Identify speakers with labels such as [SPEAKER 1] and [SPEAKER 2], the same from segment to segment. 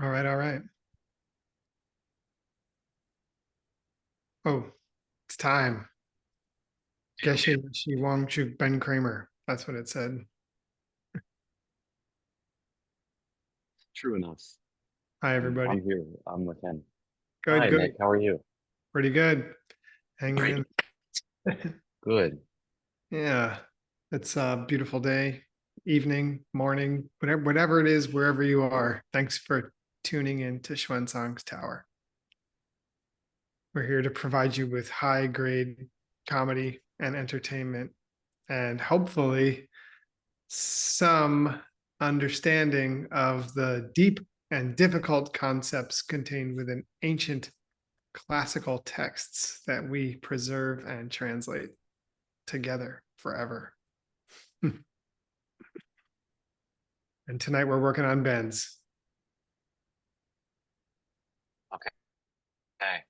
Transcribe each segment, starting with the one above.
[SPEAKER 1] All right, all right. Oh, it's time. Geshe Michael Wangchuk Ben Kramer. That's what it said.
[SPEAKER 2] True enough.
[SPEAKER 1] Hi, everybody.
[SPEAKER 2] I'm here. I'm with him.
[SPEAKER 1] Good,
[SPEAKER 2] Hi,
[SPEAKER 1] good.
[SPEAKER 2] Nick. How are you?
[SPEAKER 1] Pretty good. Hanging
[SPEAKER 2] Great.
[SPEAKER 1] in.
[SPEAKER 2] Good.
[SPEAKER 1] Yeah. It's a beautiful day, evening, morning, whatever it is, wherever you are. Thanks for tuning in to Xuanzang's Tower. We're here to provide you with high grade comedy and entertainment, and hopefully some understanding of the deep and difficult concepts contained within ancient classical texts that we preserve and translate together forever. And tonight we're working on bends.
[SPEAKER 2] Okay.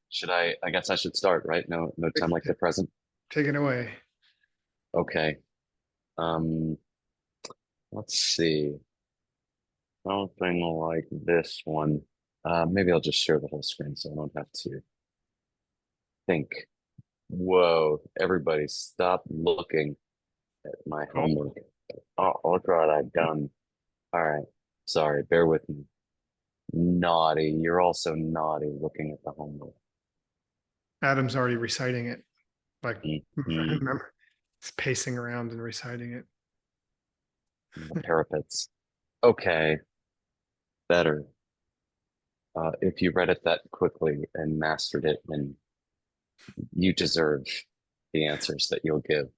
[SPEAKER 2] Should I guess I should start, right? No time like the present.
[SPEAKER 1] Take it away.
[SPEAKER 2] Okay. Um, let's see. Something like this one. Maybe I'll just share the whole screen so I don't have to think. Whoa, everybody stop looking at my
[SPEAKER 1] Oh,
[SPEAKER 2] homework. Oh, look what I've done. All right. Sorry, bear with me. Naughty. You're also naughty looking at the homework.
[SPEAKER 1] Adam's already reciting it. Like,
[SPEAKER 2] Mhm.
[SPEAKER 1] remember, he's pacing around and reciting it.
[SPEAKER 2] The parapets. Okay, better. If you read it that quickly and mastered it, then you deserve the answers that you'll give.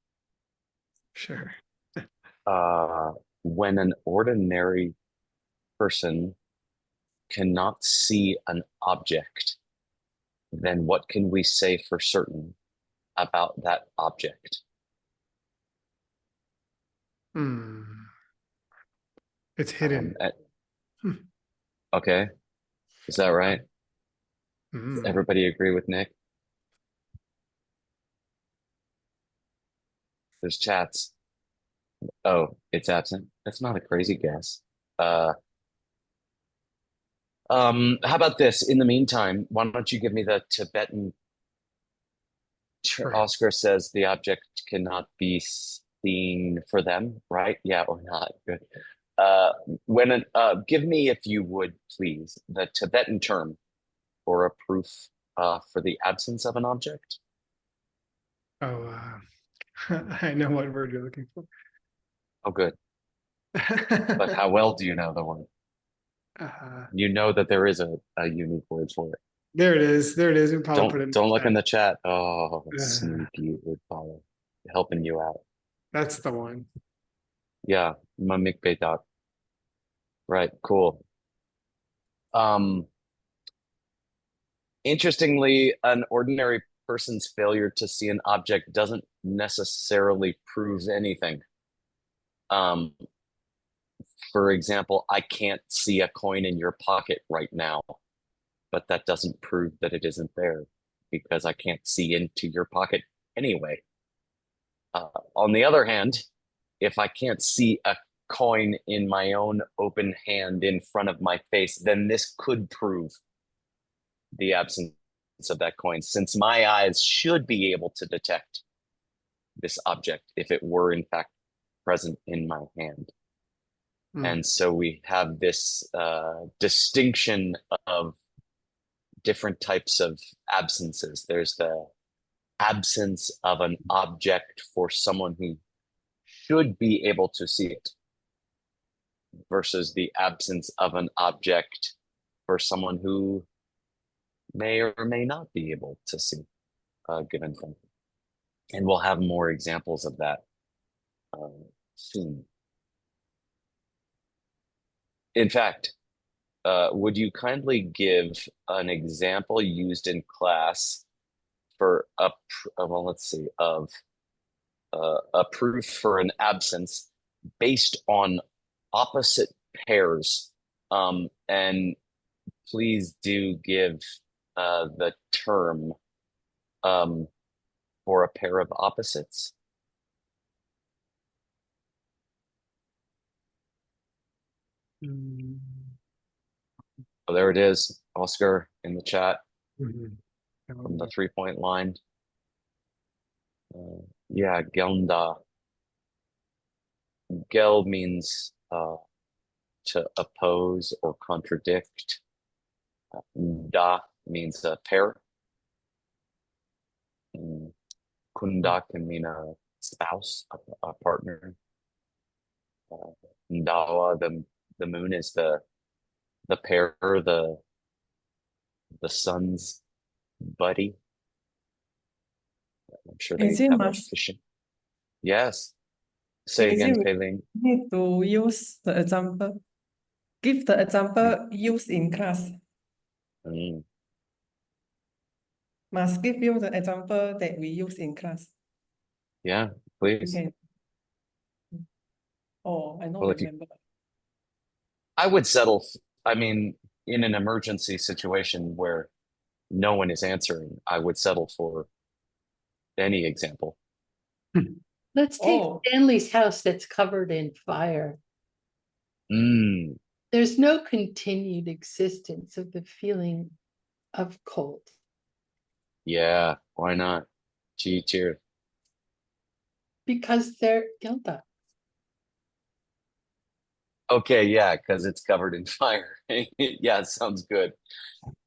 [SPEAKER 1] Sure.
[SPEAKER 2] Uh, when an ordinary person cannot see an object, then what can we say for certain about that object?
[SPEAKER 1] Hmm. It's
[SPEAKER 2] Um,
[SPEAKER 1] hidden.
[SPEAKER 2] eh,
[SPEAKER 1] Hmm.
[SPEAKER 2] okay, is that right?
[SPEAKER 1] Hmm.
[SPEAKER 2] Everybody agree with Nick? There's chats. Oh, it's absent. That's not a crazy guess. Uh, how about this? In the meantime, why don't you give me the Tibetan?
[SPEAKER 1] Sure.
[SPEAKER 2] Oscar says the object cannot be seen for them, right? Yeah, or not. Good. Uh, give me, if you would, please, the Tibetan term for a proof for the absence of an object.
[SPEAKER 1] Oh, I know what word you're looking for.
[SPEAKER 2] Oh, good. But how well do you know the word?
[SPEAKER 1] uh,
[SPEAKER 2] You know that there is a unique word for it.
[SPEAKER 1] there it is. There it is. We probably put it in
[SPEAKER 2] Don't
[SPEAKER 1] the
[SPEAKER 2] look
[SPEAKER 1] chat.
[SPEAKER 2] in the chat. Oh,
[SPEAKER 1] Uh,
[SPEAKER 2] sneaky word follow, helping you out.
[SPEAKER 1] that's the one.
[SPEAKER 2] Yeah, mamik betak. Right, cool. Um, Interestingly, an ordinary person's failure to see an object doesn't necessarily prove anything. Um, for example, I can't see a coin in your pocket right now, but that doesn't prove that it isn't there because I can't see into your pocket anyway. On the other hand, if I can't see a coin in my own open hand in front of my face, then this could prove the absence of that coin, since my eyes should be able to detect this object if it were in fact present in my hand.
[SPEAKER 1] Hmm.
[SPEAKER 2] And so we have this distinction of different types of absences. There's the absence of an object for someone who should be able to see it versus the absence of an object for someone who may or may not be able to see a given thing. And we'll have more examples of that soon. In fact, would you kindly give an example used in class for well, let's see, of a proof for an absence based on opposite pairs? And please do give the term um, for a pair of opposites.
[SPEAKER 1] Hmm.
[SPEAKER 2] Oh, there it is. Oscar in the chat
[SPEAKER 1] Mhm.
[SPEAKER 2] from the 3-point line. Yeah, Gelnda. Gel means to oppose or contradict. Da means a pair. And Kunda can mean a spouse, a partner. Ndawa, the moon is the pair, the sun's buddy. I'm sure they
[SPEAKER 3] Is it
[SPEAKER 2] have a
[SPEAKER 3] must?
[SPEAKER 2] fishing. Yes. Say
[SPEAKER 3] Is
[SPEAKER 2] again,
[SPEAKER 3] it
[SPEAKER 2] Pei-Ling.
[SPEAKER 3] need to use the example? Give the example used in class.
[SPEAKER 2] Mm,
[SPEAKER 3] Must give you the example that we use in class.
[SPEAKER 2] yeah,
[SPEAKER 3] You
[SPEAKER 2] please.
[SPEAKER 3] can. Oh, I don't
[SPEAKER 2] Well, if you,
[SPEAKER 3] remember.
[SPEAKER 2] I would settle, I mean, in an emergency situation where no one is answering, I would settle for any example.
[SPEAKER 4] Let's take
[SPEAKER 3] Oh.
[SPEAKER 4] Stanley's house that's covered in fire.
[SPEAKER 2] Mm,
[SPEAKER 4] There's no continued existence of the feeling of cold.
[SPEAKER 2] yeah, why not? Gee, cheers.
[SPEAKER 4] Because they're Gilda.
[SPEAKER 2] Okay, yeah, because it's covered in fire. Yeah, sounds good.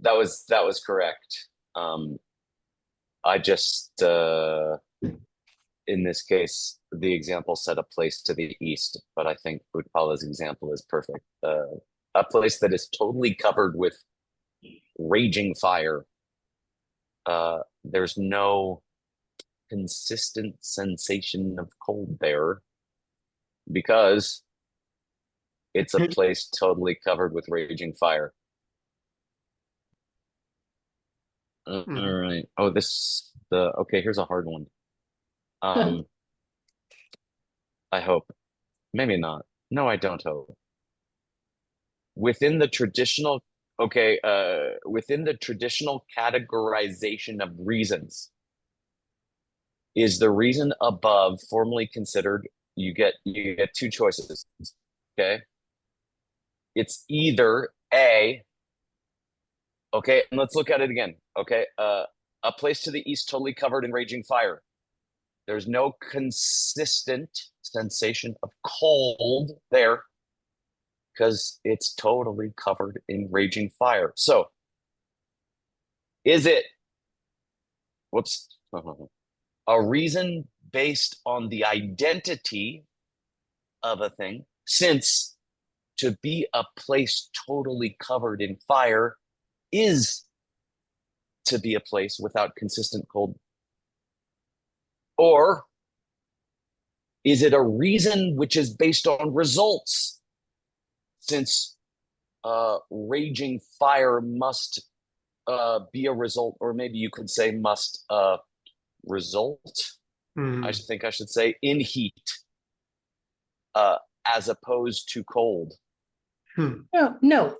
[SPEAKER 2] That was correct. I just in this case, the example said a place to the east, but I think Utpala's example is perfect. A place that is totally covered with raging fire. There's no consistent sensation of cold there because it's a place totally covered with raging fire. All right. Oh, okay, here's a hard one. I hope. Maybe not. No, I don't hope. Within the traditional, within the traditional categorization of reasons, is the reason above formally considered? You get two choices. Okay. It's either A, okay, and let's look at it again. Okay. A place to the east totally covered in raging fire. There's no consistent sensation of cold there because it's totally covered in raging fire. So, is it, whoops, a reason based on the identity of a thing, since to be a place totally covered in fire is to be a place without consistent cold? Or is it a reason which is based on results, since raging fire must be a result, or maybe you could say must result, I think I should say, in heat uh, as opposed to cold.
[SPEAKER 4] No.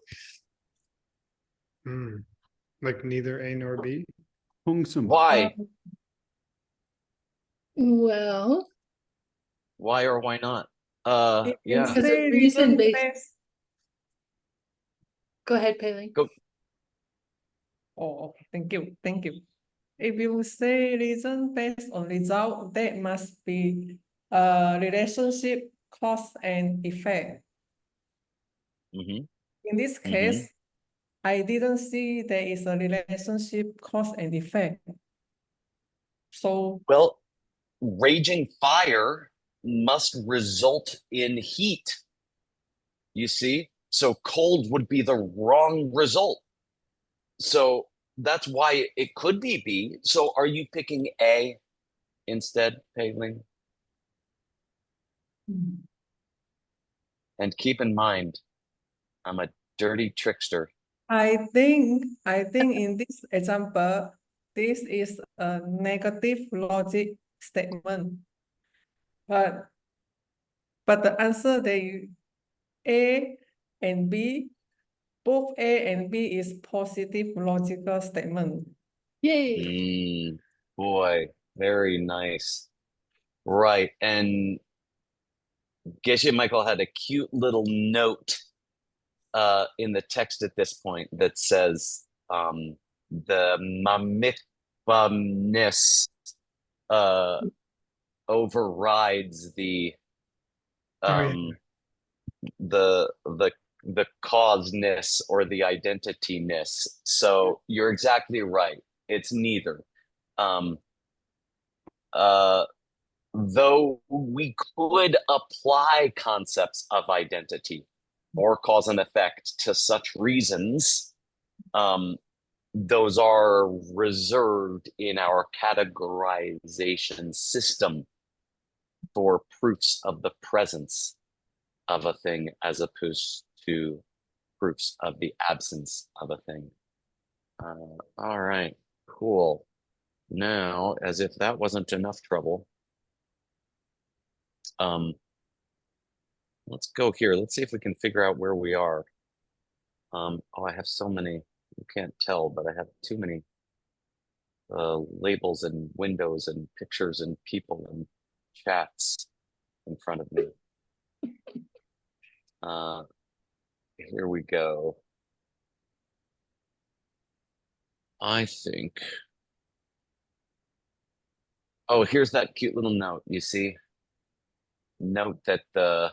[SPEAKER 1] Like neither A nor B.
[SPEAKER 2] Why?
[SPEAKER 4] Well,
[SPEAKER 2] Why or why not?
[SPEAKER 3] If you
[SPEAKER 2] Yeah.
[SPEAKER 4] Because
[SPEAKER 3] say
[SPEAKER 4] a reason based-
[SPEAKER 3] based.
[SPEAKER 4] go ahead, Pei-Ling.
[SPEAKER 2] Go.
[SPEAKER 3] Oh, okay. Thank you. Thank you. If you say reason based on result, that must be a relationship, cause and effect.
[SPEAKER 2] Mm-hmm.
[SPEAKER 3] In this case, I didn't see there is a relationship, cause and effect. So,
[SPEAKER 2] Well, raging fire must result in heat. You see? So cold would be the wrong result. So that's why it could be B. So are you picking A instead, Pei-Ling? And keep in mind, I'm a dirty trickster.
[SPEAKER 3] I think in this example, this is a negative logic statement. But the answer they A and B, both A and B is positive logical statement.
[SPEAKER 4] Yay.
[SPEAKER 2] Boy, very nice. Right. And Geshe Michael had a cute little note in the text at this point that says the mamikbamness overrides the
[SPEAKER 1] Oh, yeah.
[SPEAKER 2] the causeness or the identityness. So you're exactly right. It's neither. Though we could apply concepts of identity or cause and effect to such reasons, those are reserved in our categorization system for proofs of the presence of a thing as opposed to proofs of the absence of a thing. All right, cool. Now, as if that wasn't enough trouble, let's go here. Let's see if we can figure out where we are. Oh, I have so many, you can't tell, but I have too many labels and windows and pictures and people and chats in front of me. Here we go. I think. Oh, here's that cute little note. You see? Note that the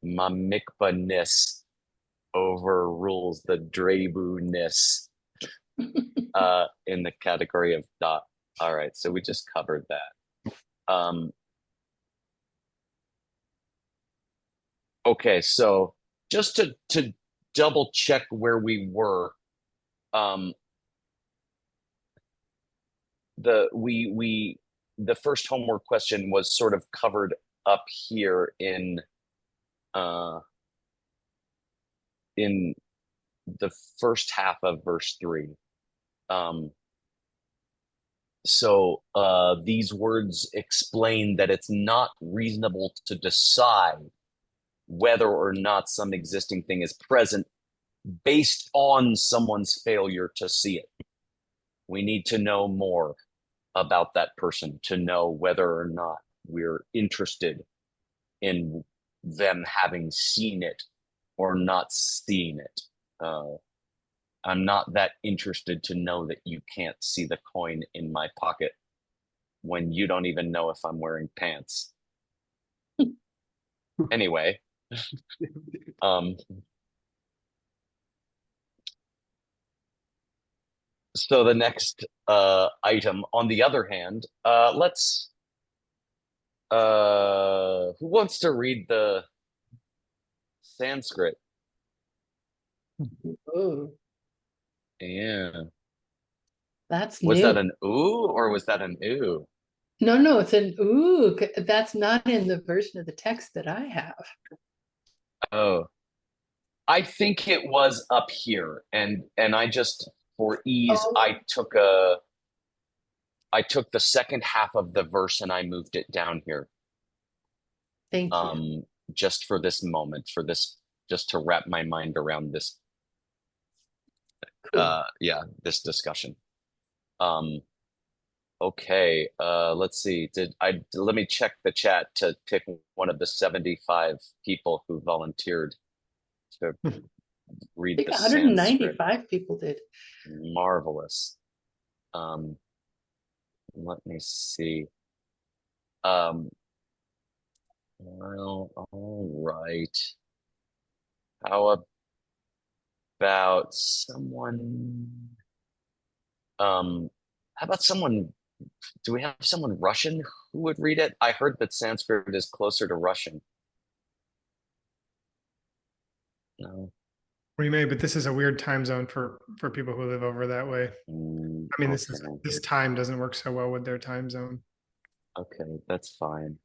[SPEAKER 2] mamikba-ness overrules the drebu-ness in the category of dot. All right, so we just covered that. Okay, so just to double check where we were, the first homework question was sort of covered up here in the first half of verse 3. So these words explain that it's not reasonable to decide whether or not some existing thing is present based on someone's failure to see it. We need to know more about that person to know whether or not we're interested in them having seen it or not seeing it. I'm not that interested to know that you can't see the coin in my pocket when you don't even know if I'm wearing pants. Anyway, so the next item, on the other hand, let's who wants to read the Sanskrit?
[SPEAKER 4] Oh,
[SPEAKER 2] Yeah.
[SPEAKER 4] that's
[SPEAKER 2] Was
[SPEAKER 4] new.
[SPEAKER 2] that an ooh or was that an ooh?
[SPEAKER 4] No, it's an ooh. That's not in the version of the text that I have.
[SPEAKER 2] Oh, I think it was up here, and I just for ease
[SPEAKER 4] Oh.
[SPEAKER 2] I took the second half of the verse and I moved it down here.
[SPEAKER 4] Thank you.
[SPEAKER 2] Just for this moment, just to wrap my mind around this.
[SPEAKER 4] Cool.
[SPEAKER 2] Yeah, this discussion. Okay, let's see. Let me check the chat to pick one of the 75 people who volunteered to
[SPEAKER 4] I
[SPEAKER 2] read
[SPEAKER 4] think
[SPEAKER 2] the Sanskrit.
[SPEAKER 4] 195 people did.
[SPEAKER 2] Marvelous. Let me see. Well, all right. How about someone? How about someone? Do we have someone Russian who would read it? I heard that Sanskrit is closer to Russian. No.
[SPEAKER 1] We may, but this is a weird time zone for people who live over that way. I mean, this
[SPEAKER 2] Okay.
[SPEAKER 1] time doesn't work so well with their time zone.
[SPEAKER 2] Okay, that's fine.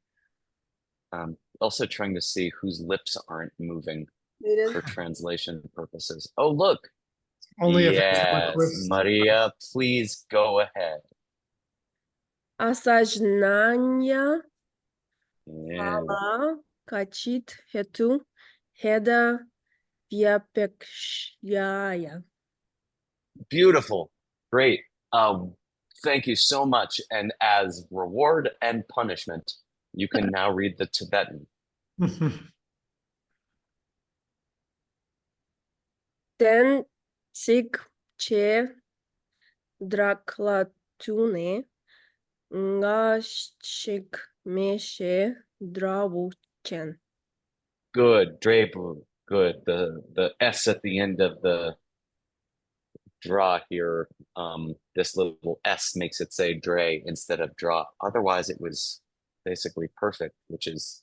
[SPEAKER 2] Also trying to see whose lips aren't moving for translation purposes. Oh, look.
[SPEAKER 1] Only if it's
[SPEAKER 2] Yes,
[SPEAKER 1] request.
[SPEAKER 2] Maria, please go ahead.
[SPEAKER 5] Осознання
[SPEAKER 2] Yeah.
[SPEAKER 5] стало качит хету хеда вяпекшая.
[SPEAKER 2] Beautiful. Great. Thank you so much. And as reward and punishment, you can now read the Tibetan.
[SPEAKER 5] ten cik che draklatune ngashik meshe drawuchen.
[SPEAKER 2] Good, Draper. Good. The S at the end of the draw here, this little S makes it say Dre instead of draw. Otherwise, it was basically perfect, which is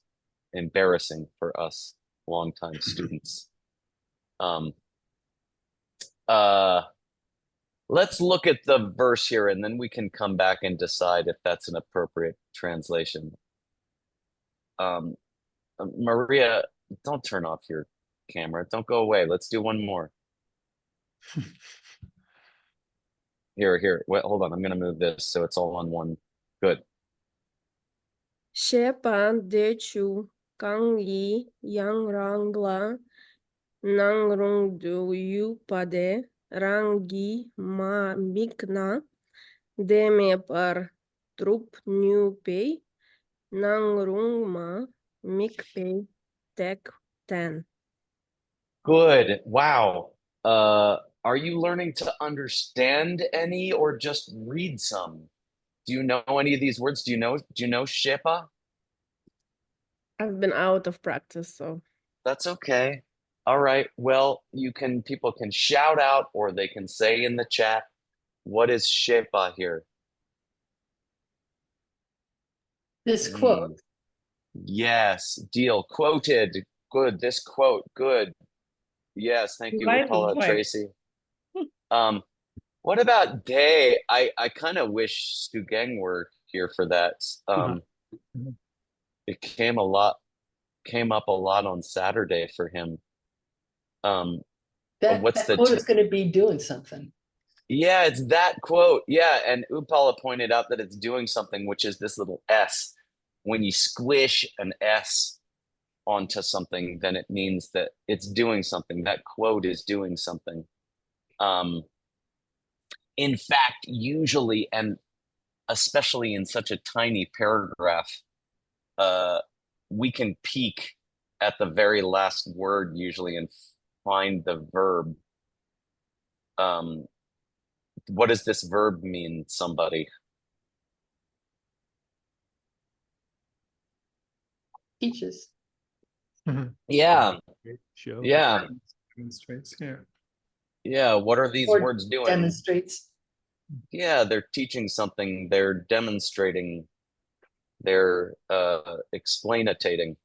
[SPEAKER 2] embarrassing for us longtime students. Let's look at the verse here, and then we can come back and decide if that's an appropriate translation. Maria, don't turn off your camera. Don't go away. Let's do one more. Here. Wait, hold on. I'm gonna move this so it's all on one. Good.
[SPEAKER 5] Shepa de chu kang yi yang rangla nang rung du yu pade rangi ma mikna de me par trup new pay nang rung ma mik pay tek ten.
[SPEAKER 2] Good. Wow. Are you learning to understand any or just read some? Do you know any of these words? Do you know Shepa?
[SPEAKER 5] I've been out of practice, so
[SPEAKER 2] That's okay. All right. Well, people can shout out or they can say in the chat, what is Shepa here?
[SPEAKER 4] This quote.
[SPEAKER 2] Yes, deal. Quoted. Good. This quote. Good. Yes, thank you,
[SPEAKER 3] Right,
[SPEAKER 2] Paula,
[SPEAKER 3] right.
[SPEAKER 2] Tracy. What about day? I kind of wish Xuanzang were here for that. It came up a lot on Saturday for him.
[SPEAKER 4] That quote is going to be doing something.
[SPEAKER 2] Yeah, it's that quote. Yeah, and Upala pointed out that it's doing something, which is this little S. When you squish an S onto something, then it means that it's doing something. That quote is doing something. In fact, usually, and especially in such a tiny paragraph, we can peek at the very last word usually and find the verb. What does this verb mean, somebody?
[SPEAKER 4] Teaches.
[SPEAKER 2] Yeah.
[SPEAKER 1] Show.
[SPEAKER 2] Yeah.
[SPEAKER 1] Demonstrates. Yeah.
[SPEAKER 2] Yeah. What are these
[SPEAKER 4] Or
[SPEAKER 2] words doing?
[SPEAKER 4] demonstrates.
[SPEAKER 2] Yeah, they're teaching something. They're demonstrating. They're explainating.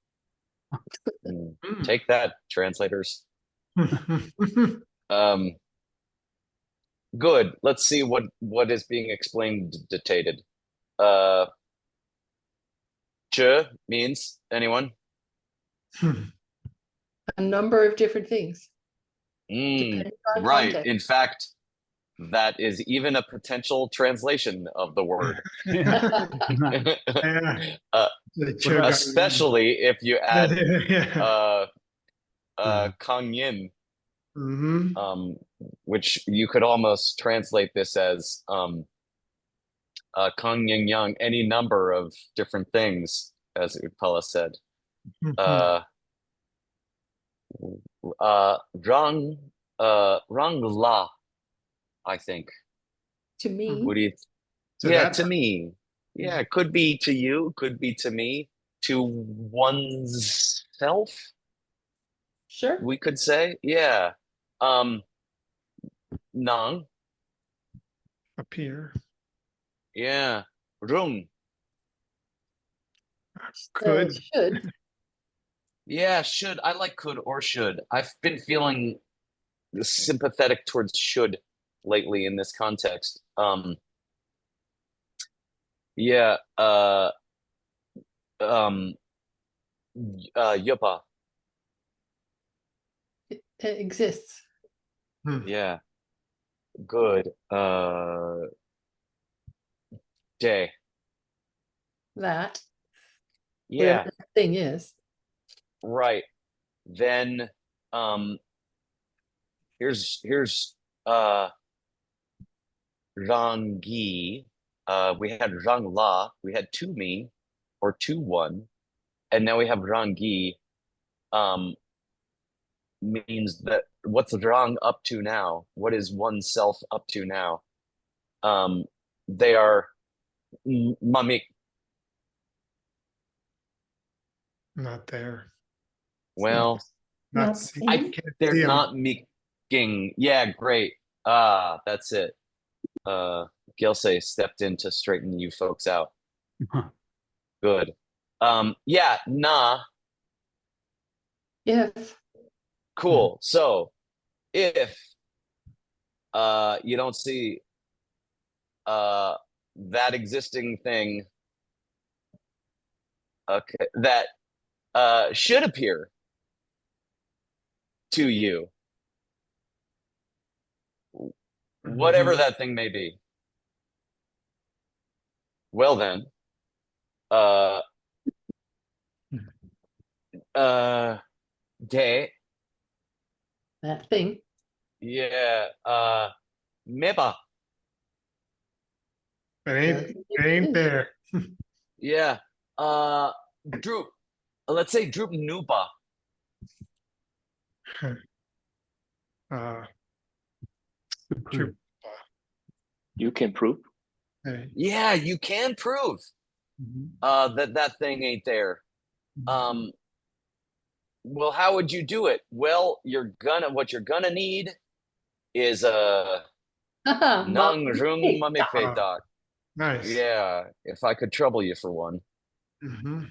[SPEAKER 2] Take that, translators. Good. Let's see what is being explained dictated. Che means anyone?
[SPEAKER 4] A number of different things. Depending on
[SPEAKER 2] Right.
[SPEAKER 4] context.
[SPEAKER 2] In fact, that is even a potential translation of the word. Especially if you add Kang Yin, which you could almost translate this as Kang Yin Yang, any number of different things, as Upala said. Rang La, I think.
[SPEAKER 4] To me.
[SPEAKER 2] What do you? Yeah, to me. Yeah, it could be to you, could be to me, to one's self.
[SPEAKER 4] Sure.
[SPEAKER 2] We could say, yeah. Nang.
[SPEAKER 1] Appear.
[SPEAKER 2] Yeah. Rung.
[SPEAKER 1] Could.
[SPEAKER 4] Should.
[SPEAKER 2] Yeah, should. I like could or should. I've been feeling sympathetic towards should lately in this context. Yeah, yupa.
[SPEAKER 4] It exists.
[SPEAKER 2] Yeah. Good. Day.
[SPEAKER 4] That.
[SPEAKER 2] Yeah.
[SPEAKER 4] Whatever that thing is.
[SPEAKER 2] Right. Then here's Rangi. We had Rangla, we had Tu Mi or Tu One, and now we have Rangi. means that what's wrong up to now? What is oneself up to now? They are mamik.
[SPEAKER 1] Not there.
[SPEAKER 2] Well,
[SPEAKER 1] Not
[SPEAKER 3] Not
[SPEAKER 1] see.
[SPEAKER 3] I-
[SPEAKER 1] You can't
[SPEAKER 2] they're
[SPEAKER 1] see 'em.
[SPEAKER 2] not meeking. Yeah, great. Ah, that's it. Geshe stepped in to straighten you folks out.
[SPEAKER 6] Huh.
[SPEAKER 2] Good. Yeah, nah,
[SPEAKER 4] If,
[SPEAKER 2] cool. So if you don't see that existing thing, okay, that should appear to you, whatever that thing may be. Well then, de,
[SPEAKER 4] that thing,
[SPEAKER 2] yeah, meba,
[SPEAKER 1] It ain't there.
[SPEAKER 2] yeah, droop, let's say droop nuba,
[SPEAKER 1] Uh,
[SPEAKER 6] True.
[SPEAKER 7] You can prove.
[SPEAKER 1] hey.
[SPEAKER 2] yeah, you can prove that thing ain't there. Well, how would you do it? Well, what you're gonna need is a nang rung mamikpe doc.
[SPEAKER 1] Nice.
[SPEAKER 2] Yeah, if I could trouble you for one.
[SPEAKER 1] Mhm.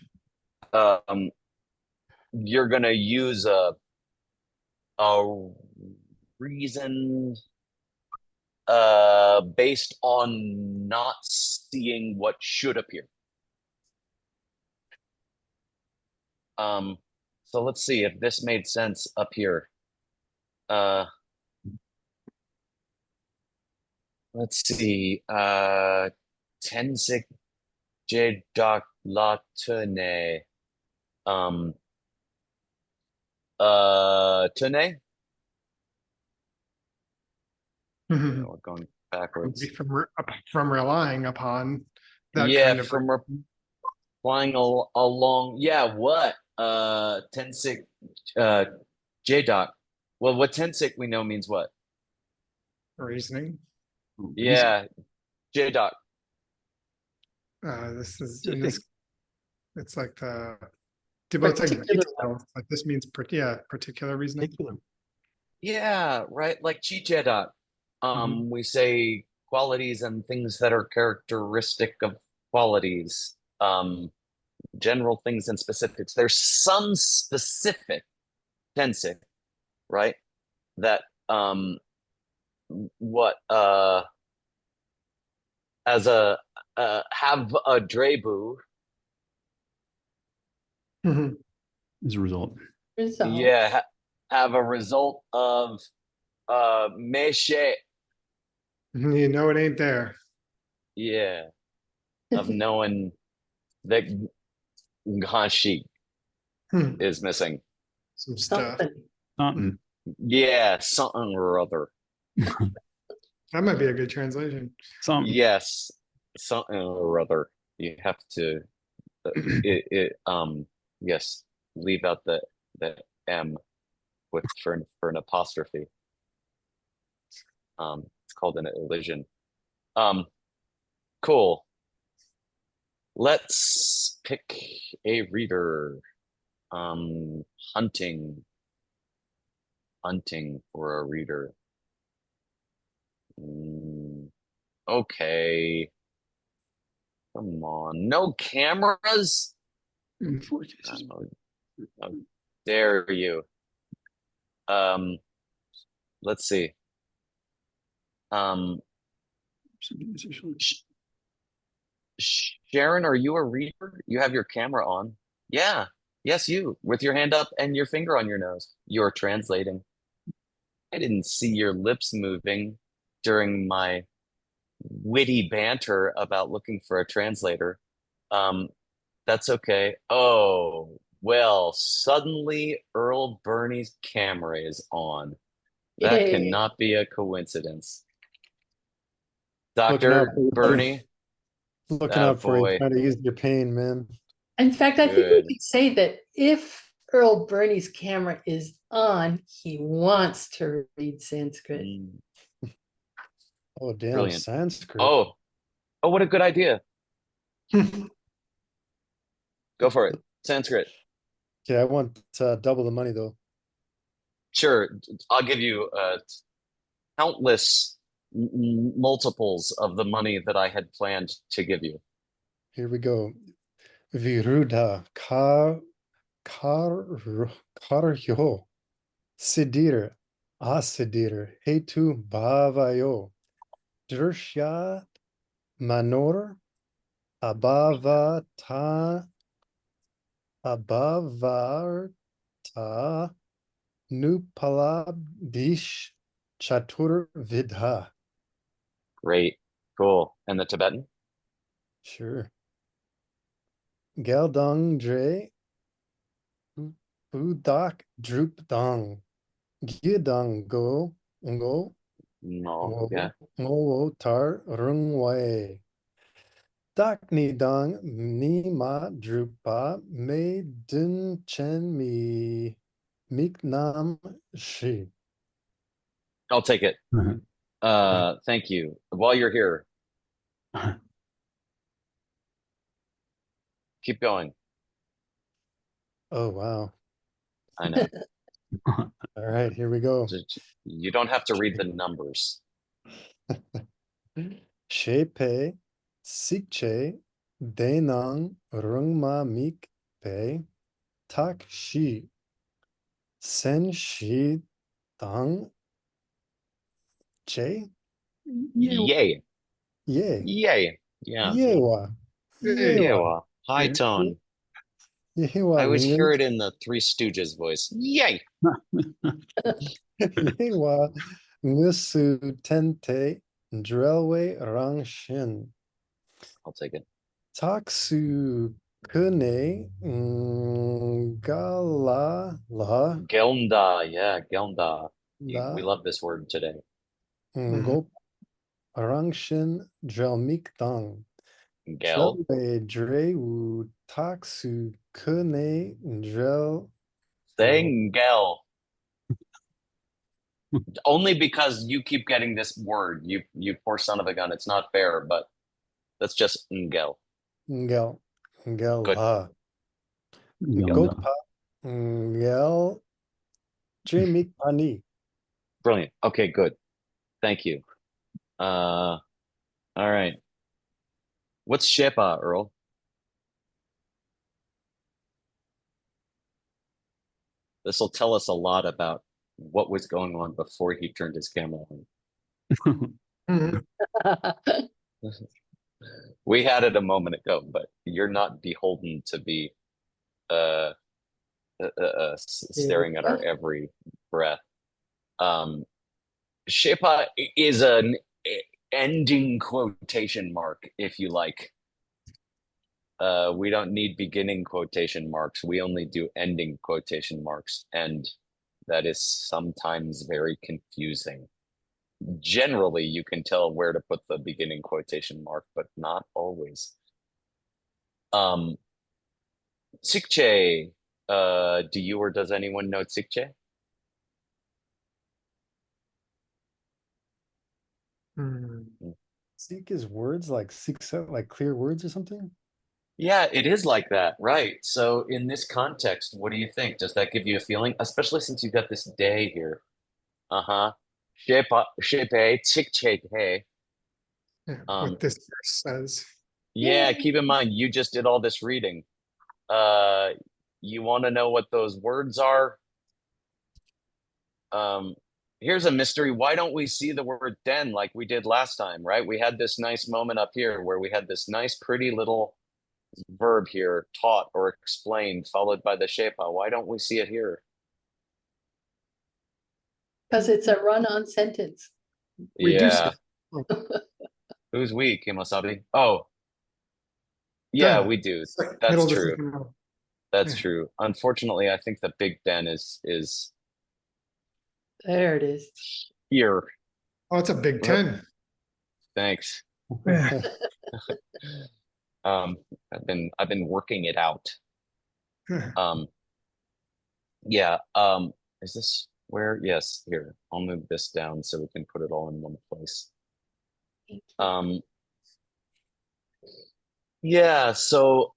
[SPEAKER 2] You're gonna use a reason based on not seeing what should appear. So let's see if this made sense up here. Let's see. Tensik J Doc Latune. Tune?
[SPEAKER 1] Mhm.
[SPEAKER 2] We're going backwards.
[SPEAKER 1] From relying upon that
[SPEAKER 2] Yeah,
[SPEAKER 1] kind of
[SPEAKER 2] from flying along. Yeah, what? Tensik J Doc. Well, what Tensik we know means what?
[SPEAKER 1] reasoning.
[SPEAKER 2] Yeah, J Doc.
[SPEAKER 1] This is in this. It's like the. Well, it's like
[SPEAKER 4] Particular
[SPEAKER 1] details. Like this means, particular reasoning.
[SPEAKER 6] Particular.
[SPEAKER 2] Yeah, right. Like Chi J Doc. We say qualities and things that are characteristic of qualities. General things and specifics. There's some specific Tensik, right? That what as a have a Drebu.
[SPEAKER 1] Mhm.
[SPEAKER 6] As a result.
[SPEAKER 4] result.
[SPEAKER 2] Yeah, have a result of Meshe.
[SPEAKER 1] You know it ain't there.
[SPEAKER 2] Yeah, of knowing that Ganshi
[SPEAKER 1] Hmm.
[SPEAKER 2] is missing.
[SPEAKER 1] Some stuff.
[SPEAKER 4] Something.
[SPEAKER 6] Something.
[SPEAKER 2] Yeah, something or other.
[SPEAKER 1] That might be a good translation.
[SPEAKER 6] Something.
[SPEAKER 2] Yes, something or other. You have to yes, leave out the M with for an apostrophe. It's called an elision. Cool. Let's pick a reader. Hunting for a reader. Okay. Come on. No cameras? How dare you? Let's see. Sharon, are you a reader? You have your camera on. Yeah. Yes, you, with your hand up and your finger on your nose. You're translating. I didn't see your lips moving during my witty banter about looking for a translator. That's okay. Oh, well, suddenly Earl Bernie's camera is on. That
[SPEAKER 4] Yay.
[SPEAKER 2] cannot be a coincidence.
[SPEAKER 8] Looking out
[SPEAKER 2] Dr.
[SPEAKER 8] for you,
[SPEAKER 2] Bernie,
[SPEAKER 8] Looking
[SPEAKER 2] Oh,
[SPEAKER 8] out for you,
[SPEAKER 2] boy.
[SPEAKER 8] trying to ease your pain, man.
[SPEAKER 4] In fact, I think we
[SPEAKER 2] Good.
[SPEAKER 4] could say that if Earl Bernie's camera is on, he wants to read Sanskrit.
[SPEAKER 2] Mm,
[SPEAKER 8] Oh, damn,
[SPEAKER 2] Brilliant.
[SPEAKER 8] Sanskrit.
[SPEAKER 2] Oh, what a good idea. Go for it. Sanskrit.
[SPEAKER 8] Okay, I want double the money though.
[SPEAKER 2] Sure, I'll give you countless multiples of the money that I had planned to give you.
[SPEAKER 8] Here we go. Viruddha karyo sidir asidir hetu bhavayo drishya manor abhavata abhavarta nupalabhish chatur vidha.
[SPEAKER 2] Great. Cool. And the Tibetan?
[SPEAKER 8] Sure. Geldang dre budak drupdang gidang go
[SPEAKER 2] No. Yeah.
[SPEAKER 8] ngo tar rungway dakni dang ni ma drupa me dun chen mi miknam shi.
[SPEAKER 2] I'll take it. Thank you. While you're here, keep going.
[SPEAKER 8] Oh wow.
[SPEAKER 2] I know.
[SPEAKER 8] All right, here we go.
[SPEAKER 2] You don't have to read the numbers.
[SPEAKER 8] Shepe sikche denang rungma mik pe tak shi sen shi dang che
[SPEAKER 2] Yay.
[SPEAKER 8] ye
[SPEAKER 2] Yay. Yeah.
[SPEAKER 8] yewa
[SPEAKER 1] Hey.
[SPEAKER 8] yewa
[SPEAKER 2] Yewa. High tone.
[SPEAKER 8] yewa
[SPEAKER 2] I always hear
[SPEAKER 8] nin-
[SPEAKER 2] it in the Three Stooges voice. Yay.
[SPEAKER 8] yewa nisu tente drelwe rang shin
[SPEAKER 2] I'll take it.
[SPEAKER 8] taksu kune gala la
[SPEAKER 2] Gelnda. Yeah, Gelnda. We
[SPEAKER 8] la
[SPEAKER 2] love this word today.
[SPEAKER 8] Ngop Arangshin Drelmik Dang.
[SPEAKER 2] Gel.
[SPEAKER 8] Drelwe Dreu Taksu Kune Drel.
[SPEAKER 2] Saying gel. Only because you keep getting this word. You poor son of a gun. It's not fair, but that's just ngel.
[SPEAKER 8] Ngel. Ngel
[SPEAKER 2] Good.
[SPEAKER 8] La.
[SPEAKER 2] Ngel.
[SPEAKER 8] Gotpa. Ngel. Dremik Pani.
[SPEAKER 2] Brilliant. Okay, good. Thank you. All right. What's Shepa, Earl? This will tell us a lot about what was going on before he turned his camera on. We had it a moment ago, but you're not beholden to be staring at our every breath. Shepa is an ending quotation mark, if you like. We don't need beginning quotation marks. We only do ending quotation marks, and that is sometimes very confusing. Generally, you can tell where to put the beginning quotation mark, but not always. Sikche, do you or does anyone know Sikche?
[SPEAKER 8] Seek is words like seek like clear words or something?
[SPEAKER 2] Yeah, it is like that, right? So in this context, what do you think? Does that give you a feeling? Especially since you've got this day here. Uh-huh. Shepe, Sikche, hey.
[SPEAKER 1] What this verse says.
[SPEAKER 2] Yeah, keep in mind, you just did all this reading. You want to know what those words are? Here's a mystery. Why don't we see the word den like we did last time, right? We had this nice moment up here where we had this nice, pretty little verb here, taught or explained, followed by the shepa. Why don't we see it here?
[SPEAKER 4] Because it's a run-on sentence.
[SPEAKER 1] We do see
[SPEAKER 2] Yeah.
[SPEAKER 1] it.
[SPEAKER 2] Who's we, Kimosabi? Oh, yeah,
[SPEAKER 1] Den.
[SPEAKER 2] we do.
[SPEAKER 1] It's like
[SPEAKER 2] That's
[SPEAKER 1] middle of the
[SPEAKER 2] true.
[SPEAKER 1] second row.
[SPEAKER 2] That's
[SPEAKER 1] Yeah.
[SPEAKER 2] true. Unfortunately, I think the big den is
[SPEAKER 4] There it is.
[SPEAKER 2] here.
[SPEAKER 1] Oh, it's a Big Ten.
[SPEAKER 2] Thanks.
[SPEAKER 1] Yeah.
[SPEAKER 2] I've been working it out. Yeah. is this where? Yes, here. I'll move this down so we can put it all in one place. Yeah, so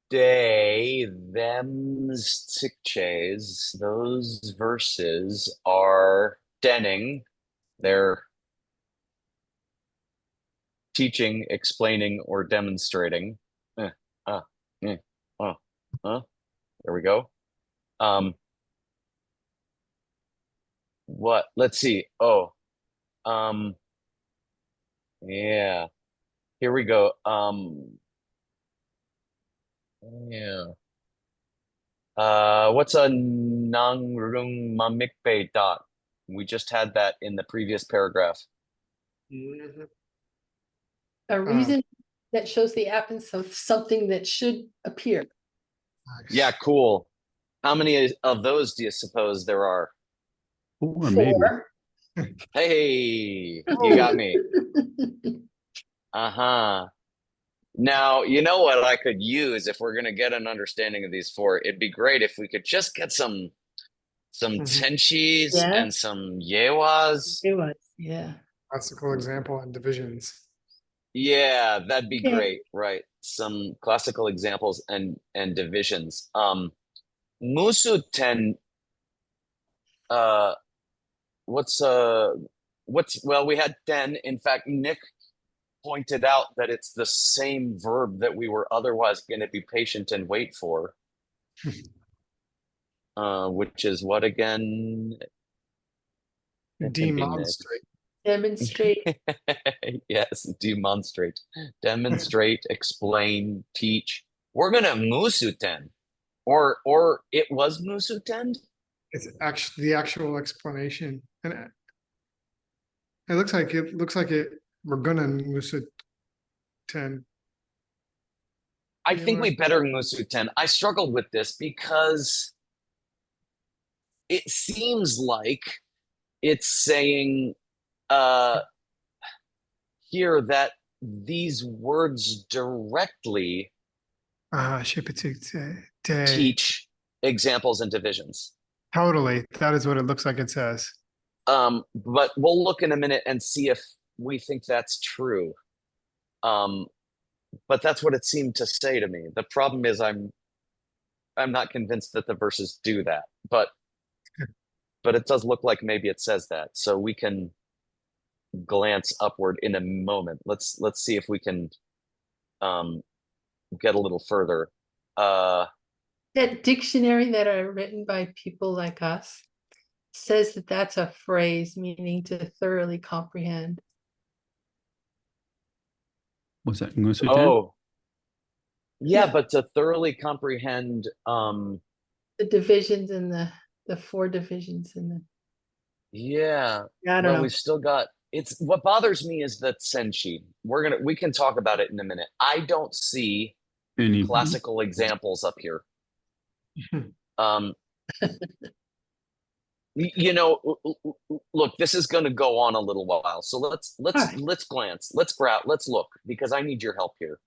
[SPEAKER 2] they, thems, tikches, those verses are denning. They're teaching, explaining, or demonstrating. There we go. What? Let's see. Oh, yeah. Here we go. Yeah. What's a nangrung mamikbe dot? We just had that in the previous paragraph.
[SPEAKER 4] A reason that shows the absence of something that should appear.
[SPEAKER 2] Yeah, cool. How many of those do you suppose there are?
[SPEAKER 6] Or maybe.
[SPEAKER 4] 4.
[SPEAKER 2] Hey, you got me. Uh-huh. Now, you know what I could use if we're gonna get an understanding of these 4? It'd be great if we could just get some tenshis
[SPEAKER 4] Yeah.
[SPEAKER 2] and some yewas.
[SPEAKER 4] It was, yeah.
[SPEAKER 1] Classical example and divisions.
[SPEAKER 2] Yeah, that'd be
[SPEAKER 4] Yeah.
[SPEAKER 2] great, right? Some classical examples and divisions. Musu ten what's well, we had ten. In fact, Nick pointed out that it's the same verb that we were otherwise going to be patient and wait for. Which is what again? It can be Nick.
[SPEAKER 1] Demonstrate.
[SPEAKER 4] Demonstrate.
[SPEAKER 2] Yes, demonstrate, demonstrate, explain, teach. We're gonna musuten, or it was musuten.
[SPEAKER 1] It's actually the actual explanation, and it looks like we're gonna use it 10.
[SPEAKER 2] I
[SPEAKER 1] You
[SPEAKER 2] think
[SPEAKER 1] wanna-
[SPEAKER 2] we better musuten. I struggled with this because it seems like it's saying here that these words directly teach examples and divisions.
[SPEAKER 1] Totally, that is what it looks like it says.
[SPEAKER 2] But we'll look in a minute and see if we think that's true. But that's what it seemed to say to me. The problem is I'm not convinced that the verses do that, but it does look like maybe it says that. So we can glance upward in a moment. Let's see if we can get a little further.
[SPEAKER 4] That dictionary that are written by people like us says that that's a phrase meaning to thoroughly comprehend.
[SPEAKER 6] What's that? Musuten?
[SPEAKER 2] Oh, yeah,
[SPEAKER 4] Yeah.
[SPEAKER 2] but to thoroughly comprehend,
[SPEAKER 4] The divisions and the 4 divisions and the,
[SPEAKER 2] yeah.
[SPEAKER 4] I don't
[SPEAKER 2] Well,
[SPEAKER 4] know.
[SPEAKER 2] we've still got. It's what bothers me is that senshi. We can talk about it in a minute. I don't see
[SPEAKER 6] Any
[SPEAKER 2] classical examples up here. You know, look, this is going to go on a little while, so let's glance, let's look, because I need your help here.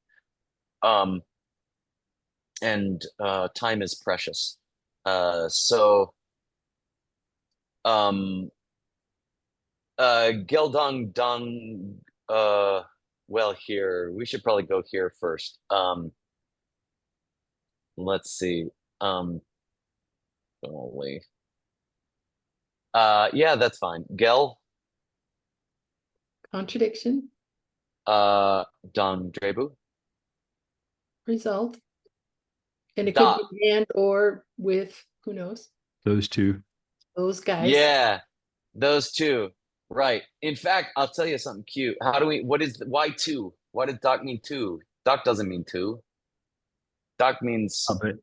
[SPEAKER 2] And time is precious. So Geldong Dung, well, here we should probably go here first. Let's see. Holy. Yeah, that's fine. Gel,
[SPEAKER 4] Contradiction,
[SPEAKER 2] Dong Drebu,
[SPEAKER 4] result. And it
[SPEAKER 2] Da.
[SPEAKER 4] could be and or with, who knows,
[SPEAKER 6] those two.
[SPEAKER 4] those guys.
[SPEAKER 2] Yeah, those two. Right. In fact, I'll tell you something cute. Why two? Why did Doc mean two? Doc doesn't mean two. Doc means,
[SPEAKER 6] But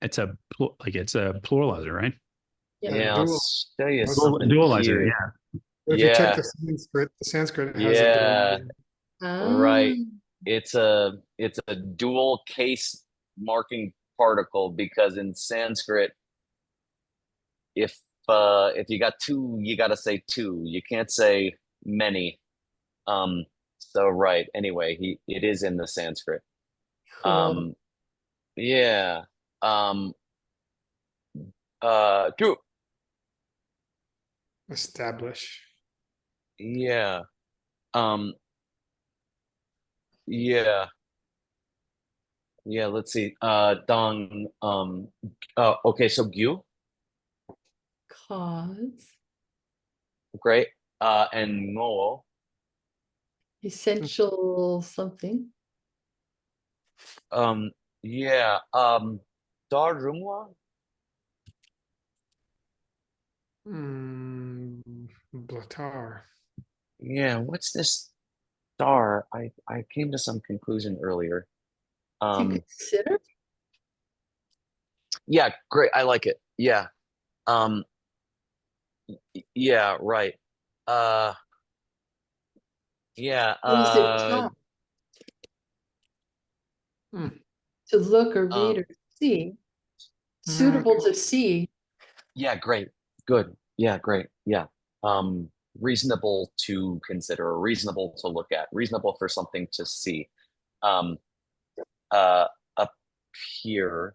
[SPEAKER 6] it's a pluralizer, right?
[SPEAKER 2] yeah,
[SPEAKER 1] dual.
[SPEAKER 2] I'll tell you
[SPEAKER 1] Dual-
[SPEAKER 2] something
[SPEAKER 6] Dualizer,
[SPEAKER 2] cute.
[SPEAKER 6] yeah.
[SPEAKER 1] If you check
[SPEAKER 2] Yeah.
[SPEAKER 1] the Sanskrit has
[SPEAKER 2] Yeah.
[SPEAKER 1] a dual.
[SPEAKER 2] Right.
[SPEAKER 4] Ah,
[SPEAKER 2] It's a dual case marking particle, because in Sanskrit, if you got two, you got to say two. You can't say many. So right. Anyway, it is in the Sanskrit.
[SPEAKER 4] cool.
[SPEAKER 2] Yeah. True.
[SPEAKER 1] Establish.
[SPEAKER 2] Yeah. Yeah. Yeah, let's see. Dong, okay, so Gyu,
[SPEAKER 4] Cause.
[SPEAKER 2] great. And Ngo,
[SPEAKER 4] Essential something.
[SPEAKER 2] yeah. Dar Rungwa,
[SPEAKER 1] Blatar.
[SPEAKER 2] yeah, what's this star? I came to some conclusion earlier.
[SPEAKER 4] To consider.
[SPEAKER 2] Yeah, great. I like it. Yeah. Um, yeah, right. Uh, yeah,
[SPEAKER 4] What is it? Top? To look or read or see. Suitable to see.
[SPEAKER 2] yeah, great. Good. Yeah, great. Yeah. Reasonable to consider, reasonable to look at, reasonable for something to see. Um, up here,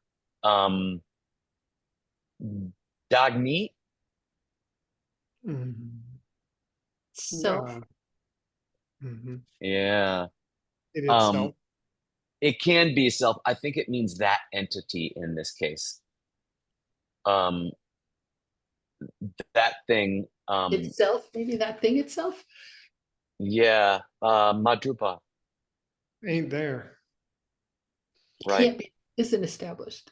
[SPEAKER 2] Dagni,
[SPEAKER 4] Self.
[SPEAKER 2] yeah.
[SPEAKER 1] It itself.
[SPEAKER 2] It can be self. I think it means that entity in this case. Um, that thing.
[SPEAKER 4] Itself, maybe that thing itself.
[SPEAKER 2] Yeah. Madrupa,
[SPEAKER 1] Ain't there.
[SPEAKER 2] right.
[SPEAKER 4] Can't be, isn't established.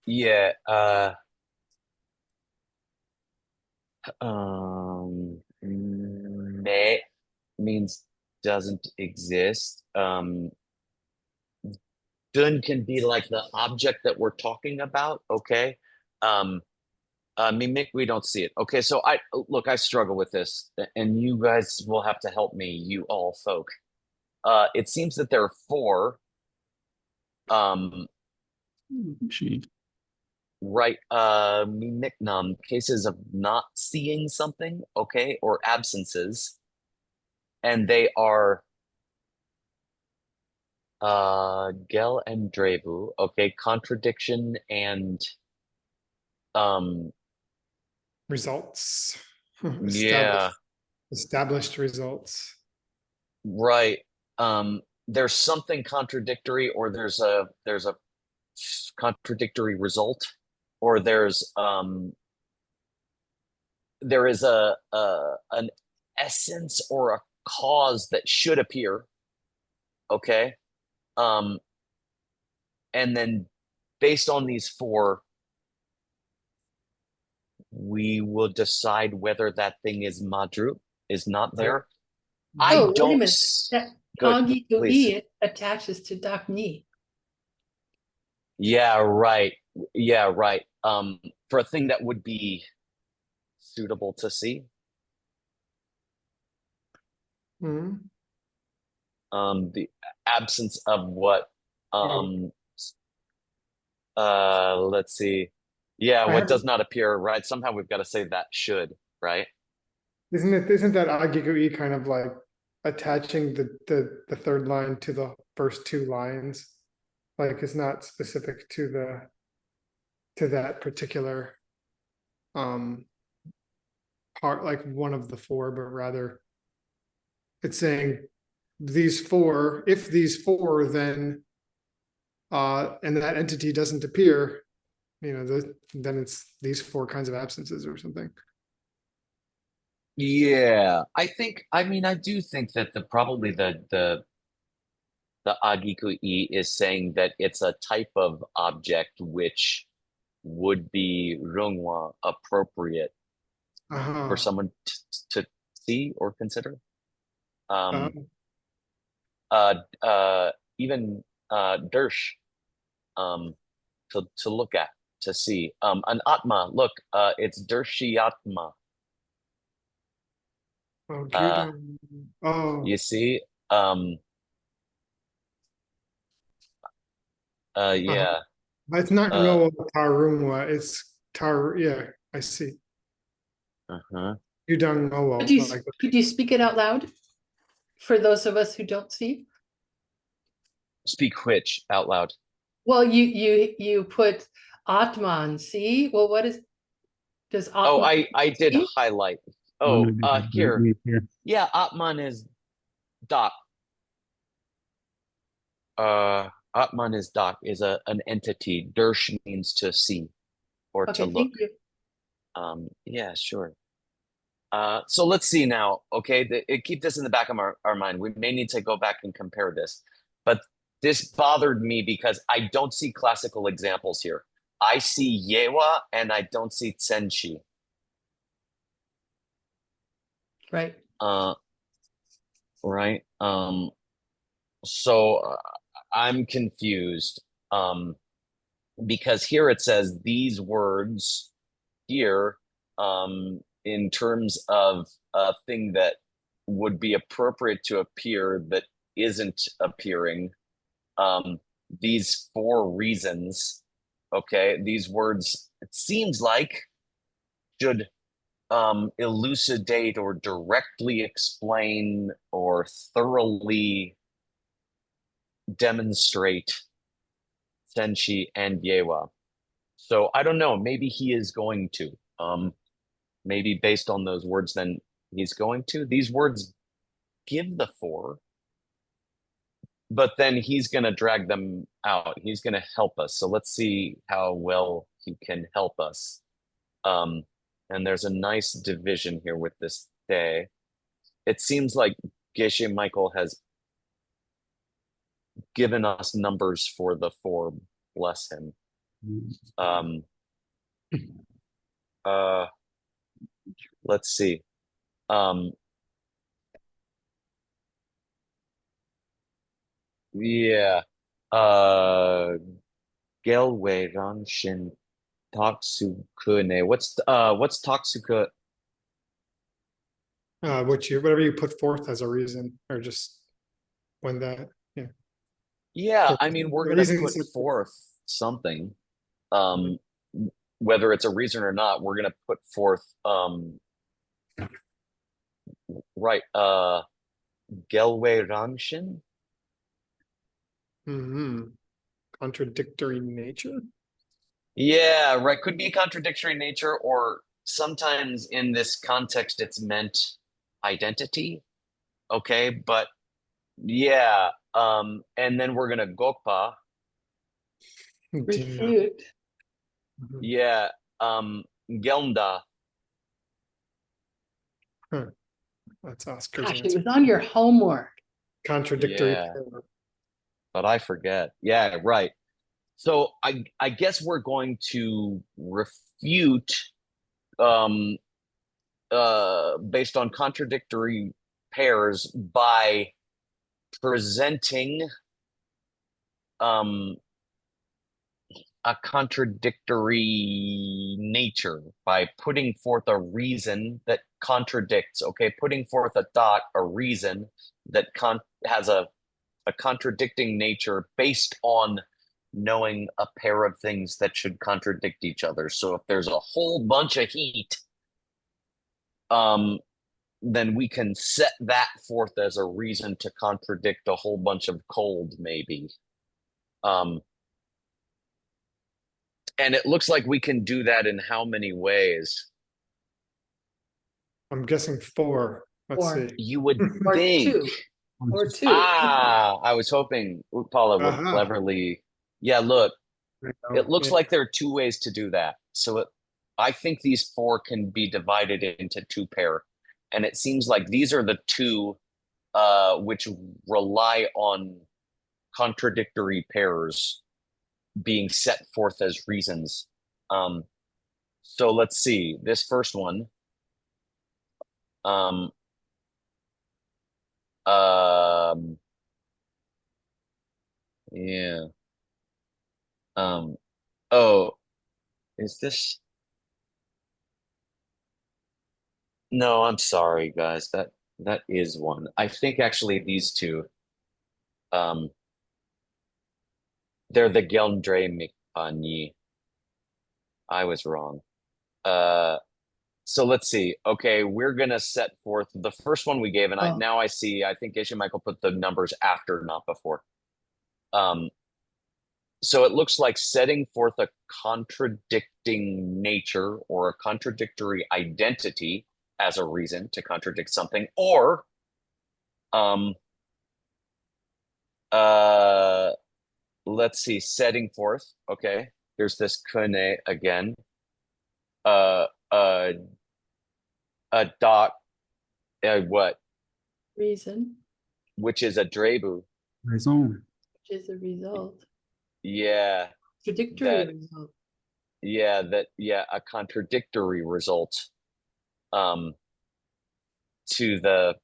[SPEAKER 2] Yeah. Ne means doesn't exist. Dun can be like the object that we're talking about. Okay. Mimic, we don't see it. Okay, so I struggle with this, and you guys will have to help me, you all folk. It seems that there are four,
[SPEAKER 6] She.
[SPEAKER 2] right, mimicnum cases of not seeing something, okay, or absences, and they are Gel and Drebu, okay, contradiction and
[SPEAKER 1] Results.
[SPEAKER 2] yeah.
[SPEAKER 1] Established results.
[SPEAKER 2] Right. There's something contradictory, or there's a contradictory result, or there is an essence or a cause that should appear. Okay. And then based on these four, we will decide whether that thing is madru, is not there. I
[SPEAKER 4] Oh, wait a
[SPEAKER 2] don't
[SPEAKER 4] minute. That
[SPEAKER 2] good,
[SPEAKER 4] Kagi
[SPEAKER 2] please.
[SPEAKER 4] Gui attaches to Dakni.
[SPEAKER 2] Yeah, right. Yeah, right. For a thing that would be suitable to see. The absence of what? Let's see. Yeah, what does not appear, right? Somehow we've got to say that should, right?
[SPEAKER 1] Isn't that agigui kind of like attaching the third line to the first two lines? Like it's not specific to that particular part, like one of the four, but rather it's saying these four, if these four, then and that entity doesn't appear, then it's these four kinds of absences or something.
[SPEAKER 2] Yeah, I do think that probably the agikui is saying that it's a type of object which would be rungwa appropriate for someone to see or consider. Even Dersh, to look at, to see. An atma, look, it's Dershiyatma. You see? Yeah.
[SPEAKER 1] It's not no Tarumwa, it's yeah, I see. You don't know.
[SPEAKER 4] Could you speak it out loud for those of us who don't see?
[SPEAKER 2] Speak which out loud?
[SPEAKER 4] Well, you put Atman, see? Well, what is, does
[SPEAKER 2] Oh,
[SPEAKER 4] Atman?
[SPEAKER 2] I did
[SPEAKER 4] see?
[SPEAKER 2] highlight.
[SPEAKER 6] Oh,
[SPEAKER 2] Oh,
[SPEAKER 6] no, no, no,
[SPEAKER 2] here.
[SPEAKER 6] wait here.
[SPEAKER 2] Yeah, Atman is Doc. Atman is Doc, is an entity. Dersh means to see or to
[SPEAKER 4] Okay,
[SPEAKER 2] look.
[SPEAKER 4] thank you.
[SPEAKER 2] Yeah, sure. So let's see now. Okay, keep this in the back of our mind. We may need to go back and compare this, but this bothered me because I don't see classical examples here. I see Yewa and I don't see Tsenshi.
[SPEAKER 4] Right.
[SPEAKER 2] Right. So I'm confused. Because here it says these words here, in terms of a thing that would be appropriate to appear that isn't appearing. These 4 reasons, okay, these words, it seems like should elucidate or directly explain or thoroughly demonstrate Senshi and Yewa. So I don't know, maybe he is going to. Maybe based on those words, then he's going to. These words give the 4, but then he's going to drag them out. He's going to help us. So let's see how well he can help us. And there's a nice division here with this day. It seems like Geshe Michael has given us numbers for the 4. Bless him. Let's see. Yeah. Gelwei Ranshin Tatsukune. What's Tatsuka?
[SPEAKER 1] Whatever you put forth as a reason, or just when that, yeah.
[SPEAKER 2] Yeah,
[SPEAKER 1] So
[SPEAKER 2] I mean, we're
[SPEAKER 1] the
[SPEAKER 2] gonna
[SPEAKER 1] reasons
[SPEAKER 2] put
[SPEAKER 1] that-
[SPEAKER 2] forth something. Whether it's a reason or not, we're gonna put forth right, Gelwei Ranshin.
[SPEAKER 1] Contradictory nature.
[SPEAKER 2] Yeah, right. Could be a contradictory nature, or sometimes in this context, it's meant identity. Okay, but yeah. And then we're gonna Gokpa.
[SPEAKER 4] Refute.
[SPEAKER 2] Yeah. Gelnda.
[SPEAKER 1] That's Oscar's
[SPEAKER 4] Gosh, it
[SPEAKER 1] answer.
[SPEAKER 4] was on your homework.
[SPEAKER 1] Contradictory.
[SPEAKER 2] Yeah. But I forget. Yeah, right. So I guess we're going to refute based on contradictory pairs by presenting a contradictory nature, by putting forth a reason that contradicts, okay, putting forth a reason that has a contradicting nature based on knowing a pair of things that should contradict each other. So if there's a whole bunch of heat, then we can set that forth as a reason to contradict a whole bunch of cold, maybe. And it looks like we can do that in how many ways?
[SPEAKER 1] I'm guessing 4. Let's
[SPEAKER 4] 4.
[SPEAKER 1] see.
[SPEAKER 2] You would
[SPEAKER 4] Or
[SPEAKER 2] think.
[SPEAKER 4] 2. Or 2.
[SPEAKER 2] I was hoping Paula would
[SPEAKER 1] Uh-huh.
[SPEAKER 2] cleverly. Yeah, look, it looks
[SPEAKER 1] Yeah.
[SPEAKER 2] like there are 2 ways to do that. So I think these 4 can be divided into 2 pair. And it seems like these are the 2 which rely on contradictory pairs being set forth as reasons. So let's see. This first one. Yeah. Oh, is this? No, I'm sorry, guys. That is one. I think actually these 2, they're the Geldre Mikani. I was wrong. So let's see. Okay, we're gonna set forth the first one we gave, and
[SPEAKER 4] Oh.
[SPEAKER 2] now I see. I think Geshe Michael put the numbers after, not before. So it looks like setting forth a contradicting nature or a contradictory identity as a reason to contradict something, or let's see, setting forth. Okay, here's this kune again. A dot. What?
[SPEAKER 4] Reason,
[SPEAKER 2] Which is a drebu.
[SPEAKER 6] Raison.
[SPEAKER 4] which is a result.
[SPEAKER 2] Yeah.
[SPEAKER 4] Contradictory
[SPEAKER 2] That-
[SPEAKER 4] result.
[SPEAKER 2] Yeah, a contradictory result. To the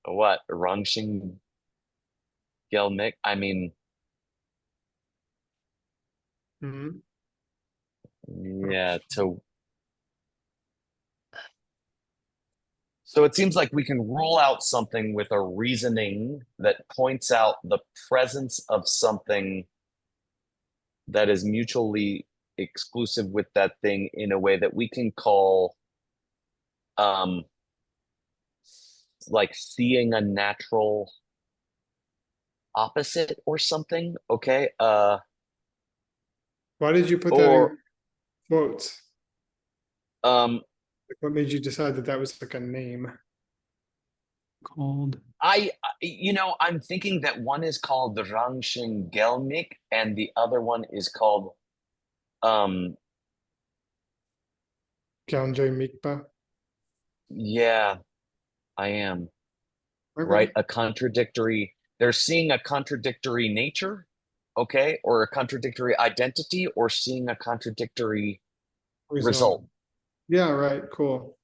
[SPEAKER 2] what? Rangxing Gelmik. I mean,
[SPEAKER 1] Mhm.
[SPEAKER 2] yeah, so it seems like we can rule out something with a reasoning that points out the presence of something that is mutually exclusive with that thing in a way that we can call like seeing a natural opposite or something. Okay.
[SPEAKER 1] Why did you put that
[SPEAKER 2] Or
[SPEAKER 1] in quotes?
[SPEAKER 2] um
[SPEAKER 1] Like, what made you decide that that was like a name?
[SPEAKER 6] Called.
[SPEAKER 2] I'm thinking that one is called the Rangxing Gelmik and the other one is called um
[SPEAKER 1] Gyeongjoi Mikpa.
[SPEAKER 2] yeah, I am
[SPEAKER 1] Okay.
[SPEAKER 2] right. They're seeing a contradictory nature, okay, or a contradictory identity, or seeing a contradictory result.
[SPEAKER 1] Yeah, right, cool.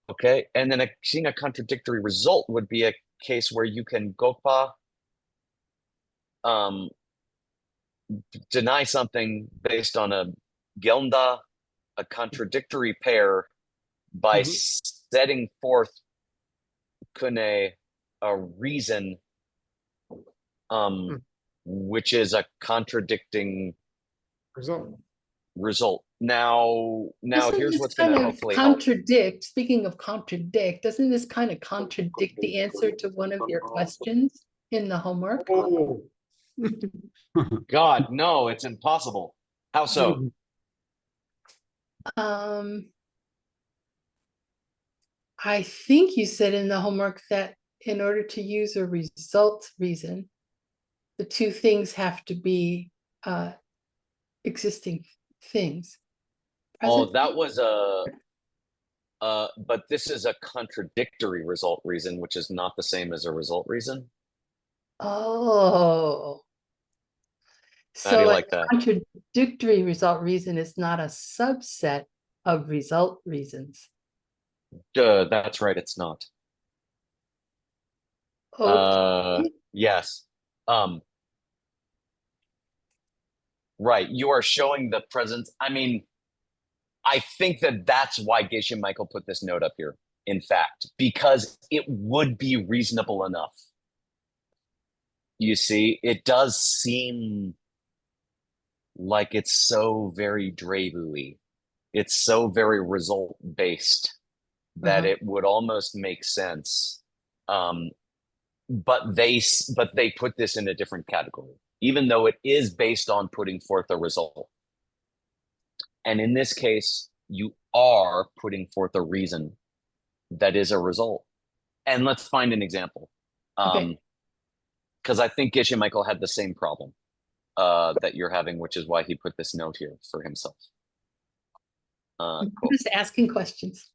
[SPEAKER 2] Okay, and then seeing a contradictory result would be a case where you can gopa deny something based on a gelnda, a contradictory pair, by setting forth kune a reason which is a contradicting result. Now
[SPEAKER 4] Doesn't
[SPEAKER 2] here's
[SPEAKER 4] this
[SPEAKER 2] what's going
[SPEAKER 4] kind
[SPEAKER 2] to
[SPEAKER 4] of
[SPEAKER 2] hopefully help.
[SPEAKER 4] contradict, speaking of contradict, doesn't this kind of contradict the answer to one of your questions in the homework?
[SPEAKER 1] Oh.
[SPEAKER 2] God, no, it's impossible. How so?
[SPEAKER 4] I think you said in the homework that in order to use a result reason, the two things have to be existing things.
[SPEAKER 2] Oh,
[SPEAKER 4] Present?
[SPEAKER 2] that was but this is a contradictory result reason, which is not the same as a result reason.
[SPEAKER 4] Oh.
[SPEAKER 2] How do you
[SPEAKER 4] So a
[SPEAKER 2] like that?
[SPEAKER 4] contradictory result reason is not a subset of result reasons.
[SPEAKER 2] That's right, it's not.
[SPEAKER 4] Okay.
[SPEAKER 2] Yes. Right, you are showing the presence. I mean, I think that that's why Geshe Michael put this note up here, in fact, because it would be reasonable enough. You see, it does seem like it's so very Drebu-y. It's so very result based that it would almost make sense. But they put this in a different category, even though it is based on putting forth a result. And in this case, you are putting forth a reason that is a result. And let's find an example.
[SPEAKER 4] Okay.
[SPEAKER 2] Because I think Geshe Michael had the same problem that you're having, which is why he put this note here for himself.
[SPEAKER 4] I'm
[SPEAKER 2] Cool.
[SPEAKER 4] just asking questions.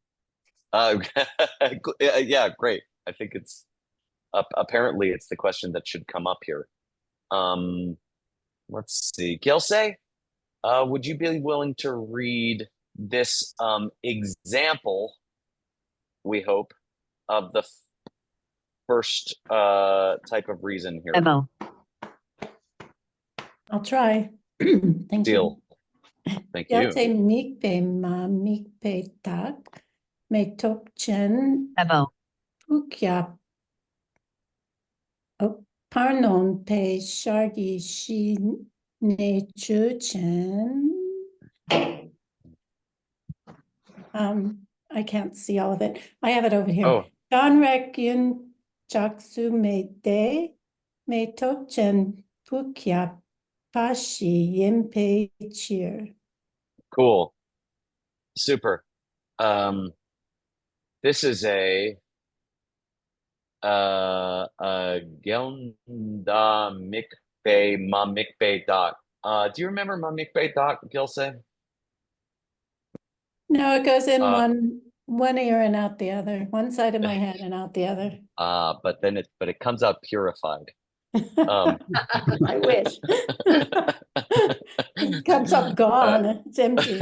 [SPEAKER 2] Yeah, great. I think it's apparently it's the question that should come up here. Let's see. Gilse, would you be willing to read this example, we hope, of the first type of reason here?
[SPEAKER 9] Evo.
[SPEAKER 10] I'll try. Thank
[SPEAKER 2] Deal. Thank you.
[SPEAKER 10] Yate mikpe ma mikpe tak me tok chen
[SPEAKER 9] Evo.
[SPEAKER 10] pukya parnon pe shargi shi ne chu chen. I can't see all of it. I have it over here.
[SPEAKER 2] Oh.
[SPEAKER 10] Ganrek yun jaksu me de me tok chen pukya Fashi Yinpei Cheer.
[SPEAKER 2] Cool. Super. This is a Gyeonda Mikbe Ma Mikbe Doc. Do you remember Ma Mikbe Doc, Gilse?
[SPEAKER 10] No, it goes in
[SPEAKER 2] Uh,
[SPEAKER 10] one ear and out the other, one side of my head and out the other.
[SPEAKER 2] but it comes out purified.
[SPEAKER 10] I wish. It comes up gone. It's empty.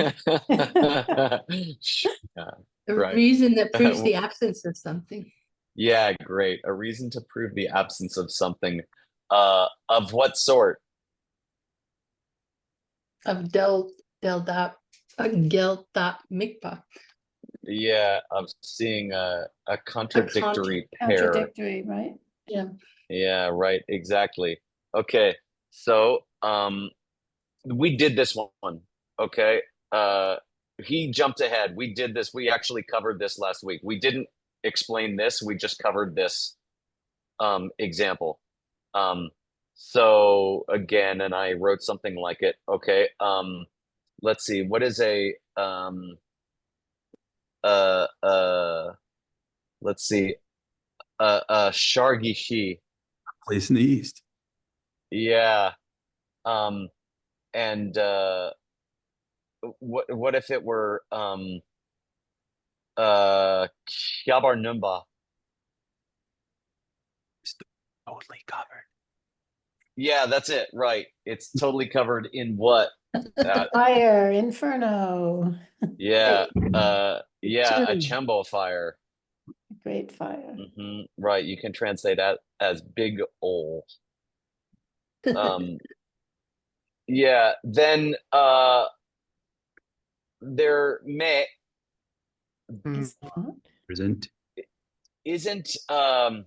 [SPEAKER 4] The
[SPEAKER 2] Right.
[SPEAKER 4] reason that proves the absence of something.
[SPEAKER 2] Yeah, great. A reason to prove the absence of something. Of what sort?
[SPEAKER 4] Of Gelda Mikpa.
[SPEAKER 2] Yeah, of seeing a contradictory pair.
[SPEAKER 10] Contradictory, right?
[SPEAKER 4] Yeah.
[SPEAKER 2] Yeah, right, exactly. Okay, so we did this one. Okay. He jumped ahead. We did this. We actually covered this last week. We didn't explain this, we just covered this example. So again, and I wrote something like it. Okay. Let's see, what is a let's see, Shargishi.
[SPEAKER 6] Place in the east.
[SPEAKER 2] Yeah. And what if it were Kyabar Numba?
[SPEAKER 6] Totally covered.
[SPEAKER 2] Yeah, that's it. Right. It's totally covered in what?
[SPEAKER 10] Fire, inferno,
[SPEAKER 2] Yeah. Yeah, a Chembo fire.
[SPEAKER 10] great fire.
[SPEAKER 2] Right. You can translate that as big ol. Yeah. Then there may
[SPEAKER 10] It's not.
[SPEAKER 6] Present.
[SPEAKER 2] isn't a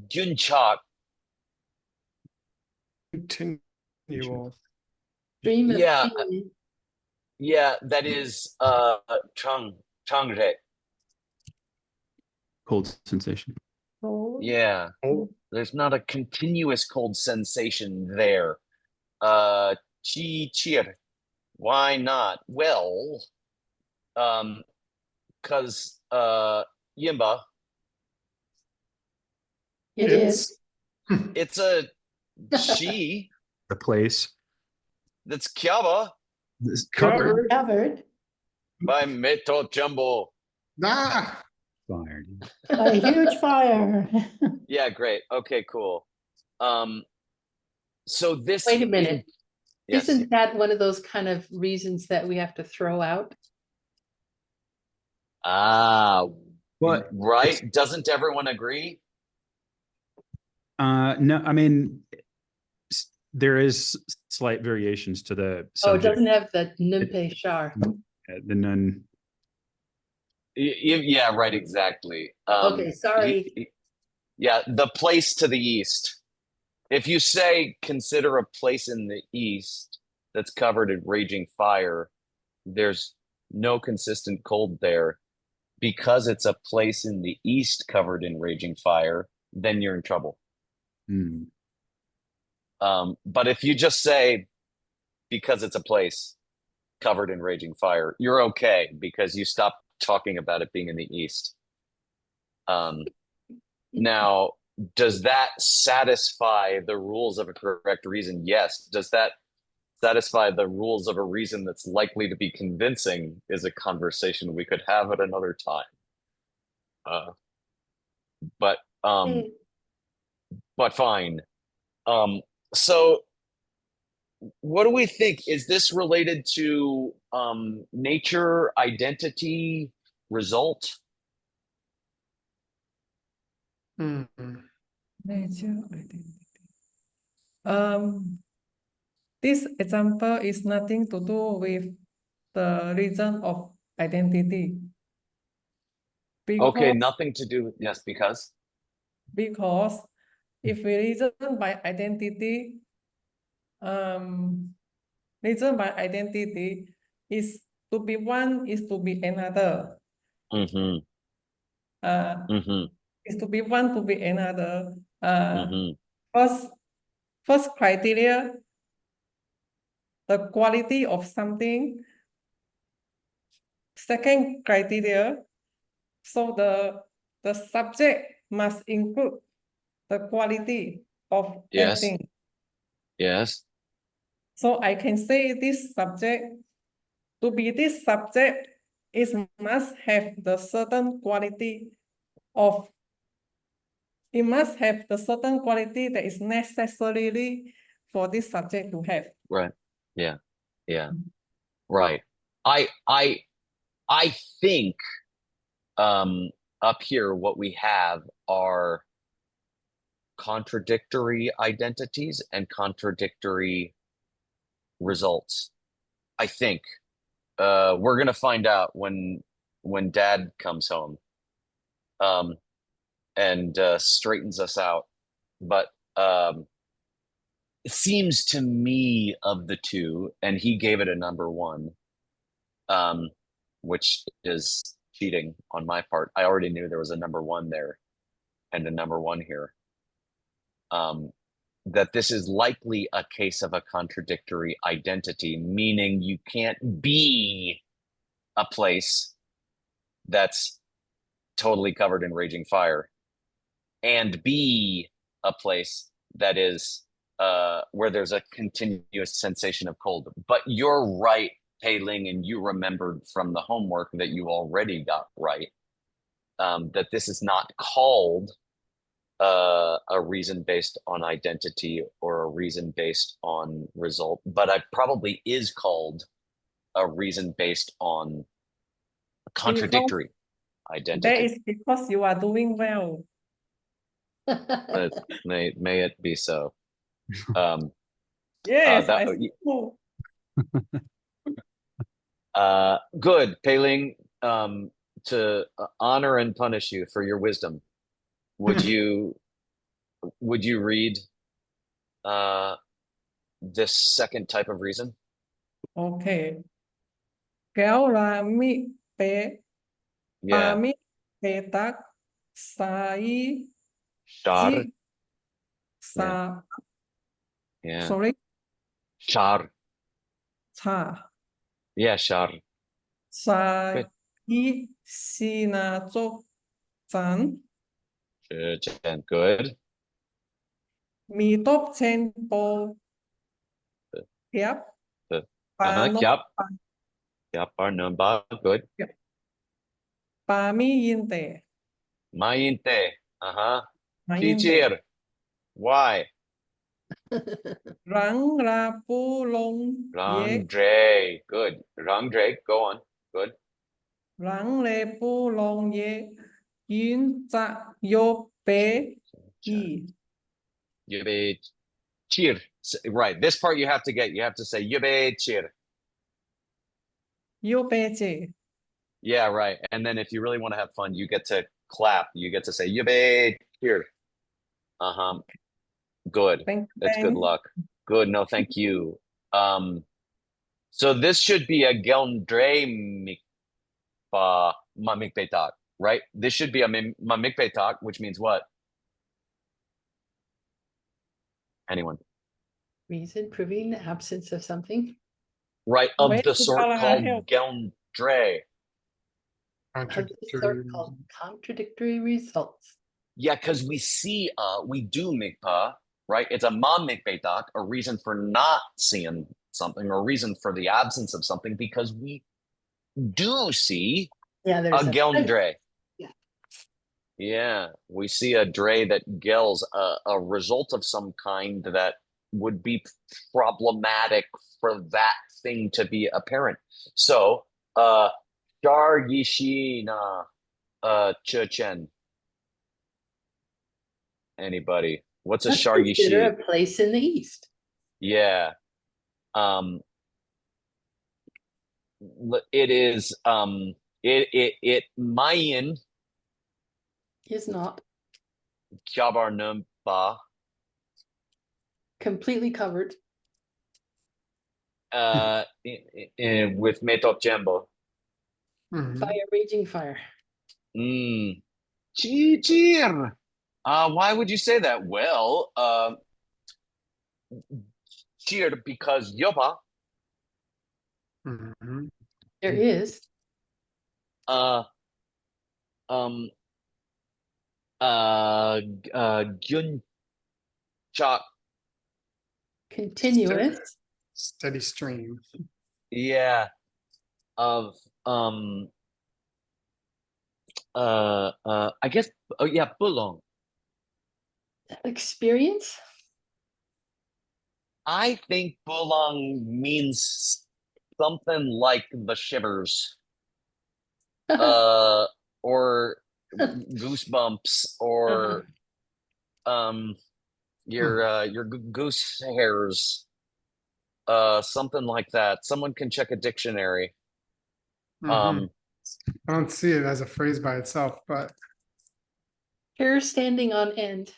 [SPEAKER 2] Gunchak.
[SPEAKER 1] Continual.
[SPEAKER 4] Stream of
[SPEAKER 2] Yeah.
[SPEAKER 4] feeling.
[SPEAKER 2] Yeah, that is Changre.
[SPEAKER 6] Cold sensation.
[SPEAKER 10] Cold.
[SPEAKER 2] Yeah.
[SPEAKER 1] Oh,
[SPEAKER 2] There's not a continuous cold sensation there. Chi cheer. Why not? Well, because Yimba,
[SPEAKER 4] It
[SPEAKER 10] It's-
[SPEAKER 4] is.
[SPEAKER 2] it's a she
[SPEAKER 6] The place.
[SPEAKER 2] that's Kyaba
[SPEAKER 6] This covered.
[SPEAKER 10] Covered
[SPEAKER 2] by Meto Jumbo.
[SPEAKER 1] ah,
[SPEAKER 6] Fired.
[SPEAKER 10] by a huge fire.
[SPEAKER 2] Yeah, great. Okay, cool. So this
[SPEAKER 4] Wait a minute.
[SPEAKER 2] Yes.
[SPEAKER 4] Isn't that one of those kind of reasons that we have to throw out?
[SPEAKER 6] But
[SPEAKER 2] Right? Doesn't everyone agree?
[SPEAKER 6] no, I mean, there is slight variations to the
[SPEAKER 4] Oh, it
[SPEAKER 6] subject.
[SPEAKER 4] doesn't have the Numpe Shar.
[SPEAKER 6] The nun.
[SPEAKER 2] Yeah, right, exactly.
[SPEAKER 4] Okay, sorry.
[SPEAKER 2] Yeah, the place to the east. If you say consider a place in the east that's covered in raging fire, there's no consistent cold there. Because it's a place in the east covered in raging fire, then you're in trouble.
[SPEAKER 6] Hmm.
[SPEAKER 2] But if you just say because it's a place covered in raging fire, you're okay because you stop talking about it being in the east. Now, does that satisfy the rules of a correct reason? Yes. Does that satisfy the rules of a reason that's likely to be convincing is a conversation we could have at another time. But fine. So what do we think? Is this related to nature, identity, result?
[SPEAKER 3] Nature identity. This example is nothing to do with the reason of identity.
[SPEAKER 2] Okay,
[SPEAKER 3] Because,
[SPEAKER 2] nothing to do with, yes, because?
[SPEAKER 3] because if we reason by identity, reason by identity is to be one is to be another.
[SPEAKER 2] Mm-hmm. Mm-hmm.
[SPEAKER 3] Is to be one to be another.
[SPEAKER 2] Mm-hmm.
[SPEAKER 3] First, first criteria, the quality of something. Second criteria, so the subject must include the quality of that
[SPEAKER 2] Yes.
[SPEAKER 3] thing.
[SPEAKER 2] Yes.
[SPEAKER 3] So I can say this subject, to be this subject, it must have the certain quality of, it must have the certain quality that is necessarily for this subject to have.
[SPEAKER 2] Right. Yeah. Yeah. Right. I think up here what we have are contradictory identities and contradictory results. I think we're gonna find out when Dad comes home and straightens us out. But it seems to me of the two, and he gave it a number one, which is cheating on my part. I already knew there was a number one there and a number one here. That this is likely a case of a contradictory identity, meaning you can't be a place that's totally covered in raging fire and be a place that is where there's a continuous sensation of cold. But you're right, Pei-Ling, and you remembered from the homework that you already got right, that this is not called a reason based on identity or a reason based on result, but it probably is called a reason based on contradictory
[SPEAKER 3] That
[SPEAKER 2] identity.
[SPEAKER 3] is because you are doing well.
[SPEAKER 2] But may it be so.
[SPEAKER 3] Yes,
[SPEAKER 2] that-
[SPEAKER 3] I know.
[SPEAKER 2] Good, Pei-Ling, to honor and punish you for your wisdom. Would you read this second type of reason?
[SPEAKER 3] Okay. Kéo là mi pe
[SPEAKER 2] Yeah.
[SPEAKER 3] mi pe tak sai
[SPEAKER 2] Shar.
[SPEAKER 3] chi sa
[SPEAKER 2] Yeah.
[SPEAKER 3] sorry
[SPEAKER 2] Shar.
[SPEAKER 3] cha
[SPEAKER 2] Yeah, Shar.
[SPEAKER 3] sa
[SPEAKER 2] Good.
[SPEAKER 3] i si na chok chan
[SPEAKER 2] Good.
[SPEAKER 3] mi top chen po hiệp và nó
[SPEAKER 2] Yep, our number. Good.
[SPEAKER 3] bà mi yin tệ
[SPEAKER 2] Mayinte. Uh-huh.
[SPEAKER 3] mà yin tệ
[SPEAKER 2] Teacher. Why?
[SPEAKER 3] rắn ra pu long ye
[SPEAKER 2] Rangdre. Good. Rangdre. Go on. Good.
[SPEAKER 3] rắn lê pu long ye yin cha yo pe yi
[SPEAKER 2] Yube cheer. Right. This part you have to get. You have to say Yube cheer.
[SPEAKER 3] yo pe che.
[SPEAKER 2] Yeah, right. And then if you really want to have fun, you get to clap. You get to say Yube cheer. Uh-huh. Good.
[SPEAKER 3] Thank you,
[SPEAKER 2] That's good
[SPEAKER 3] Ben.
[SPEAKER 2] luck. Good. No, thank you. So this should be a Gelndre mikpa mamikpetak, right? This should be a mamikpetak, which means what? Anyone?
[SPEAKER 4] Reason proving the absence of something.
[SPEAKER 2] Right, of
[SPEAKER 3] Wait,
[SPEAKER 2] the sort
[SPEAKER 3] Paula,
[SPEAKER 2] called
[SPEAKER 3] help.
[SPEAKER 2] Gelndre.
[SPEAKER 4] Of the sort called contradictory results.
[SPEAKER 2] Yeah, because we see we do mikpa, right? It's a ma mikpetak, a reason for not seeing something, or a reason for the absence of something, because we do see
[SPEAKER 4] Yeah, there's
[SPEAKER 2] a Gelndre.
[SPEAKER 4] Yeah.
[SPEAKER 2] Yeah, we see a dre that gels a result of some kind that would be problematic for that thing to be apparent. So, Shar Yishi na Chechen. Anybody? What's a
[SPEAKER 4] Let's
[SPEAKER 2] Shar
[SPEAKER 4] consider
[SPEAKER 2] Yishi?
[SPEAKER 4] a place in the east.
[SPEAKER 2] Yeah. It is it Mayan
[SPEAKER 4] Is not
[SPEAKER 2] Kyabar Numba
[SPEAKER 4] completely covered.
[SPEAKER 2] with Metop Jembo.
[SPEAKER 1] Mhm.
[SPEAKER 4] By a raging fire.
[SPEAKER 2] Cheer. Why would you say that? Well, cheered because yoba
[SPEAKER 1] Mhm.
[SPEAKER 4] There is.
[SPEAKER 2] uh um Gyunchak
[SPEAKER 4] Continuous.
[SPEAKER 1] Steady stream.
[SPEAKER 2] yeah of I guess oh yeah bulong.
[SPEAKER 4] Experience.
[SPEAKER 2] I think bulong means something like the shivers or goosebumps or your goose hairs something like that. Someone can check a dictionary.
[SPEAKER 1] Mhm. I don't see it as a phrase by itself, but
[SPEAKER 4] Hair standing on end.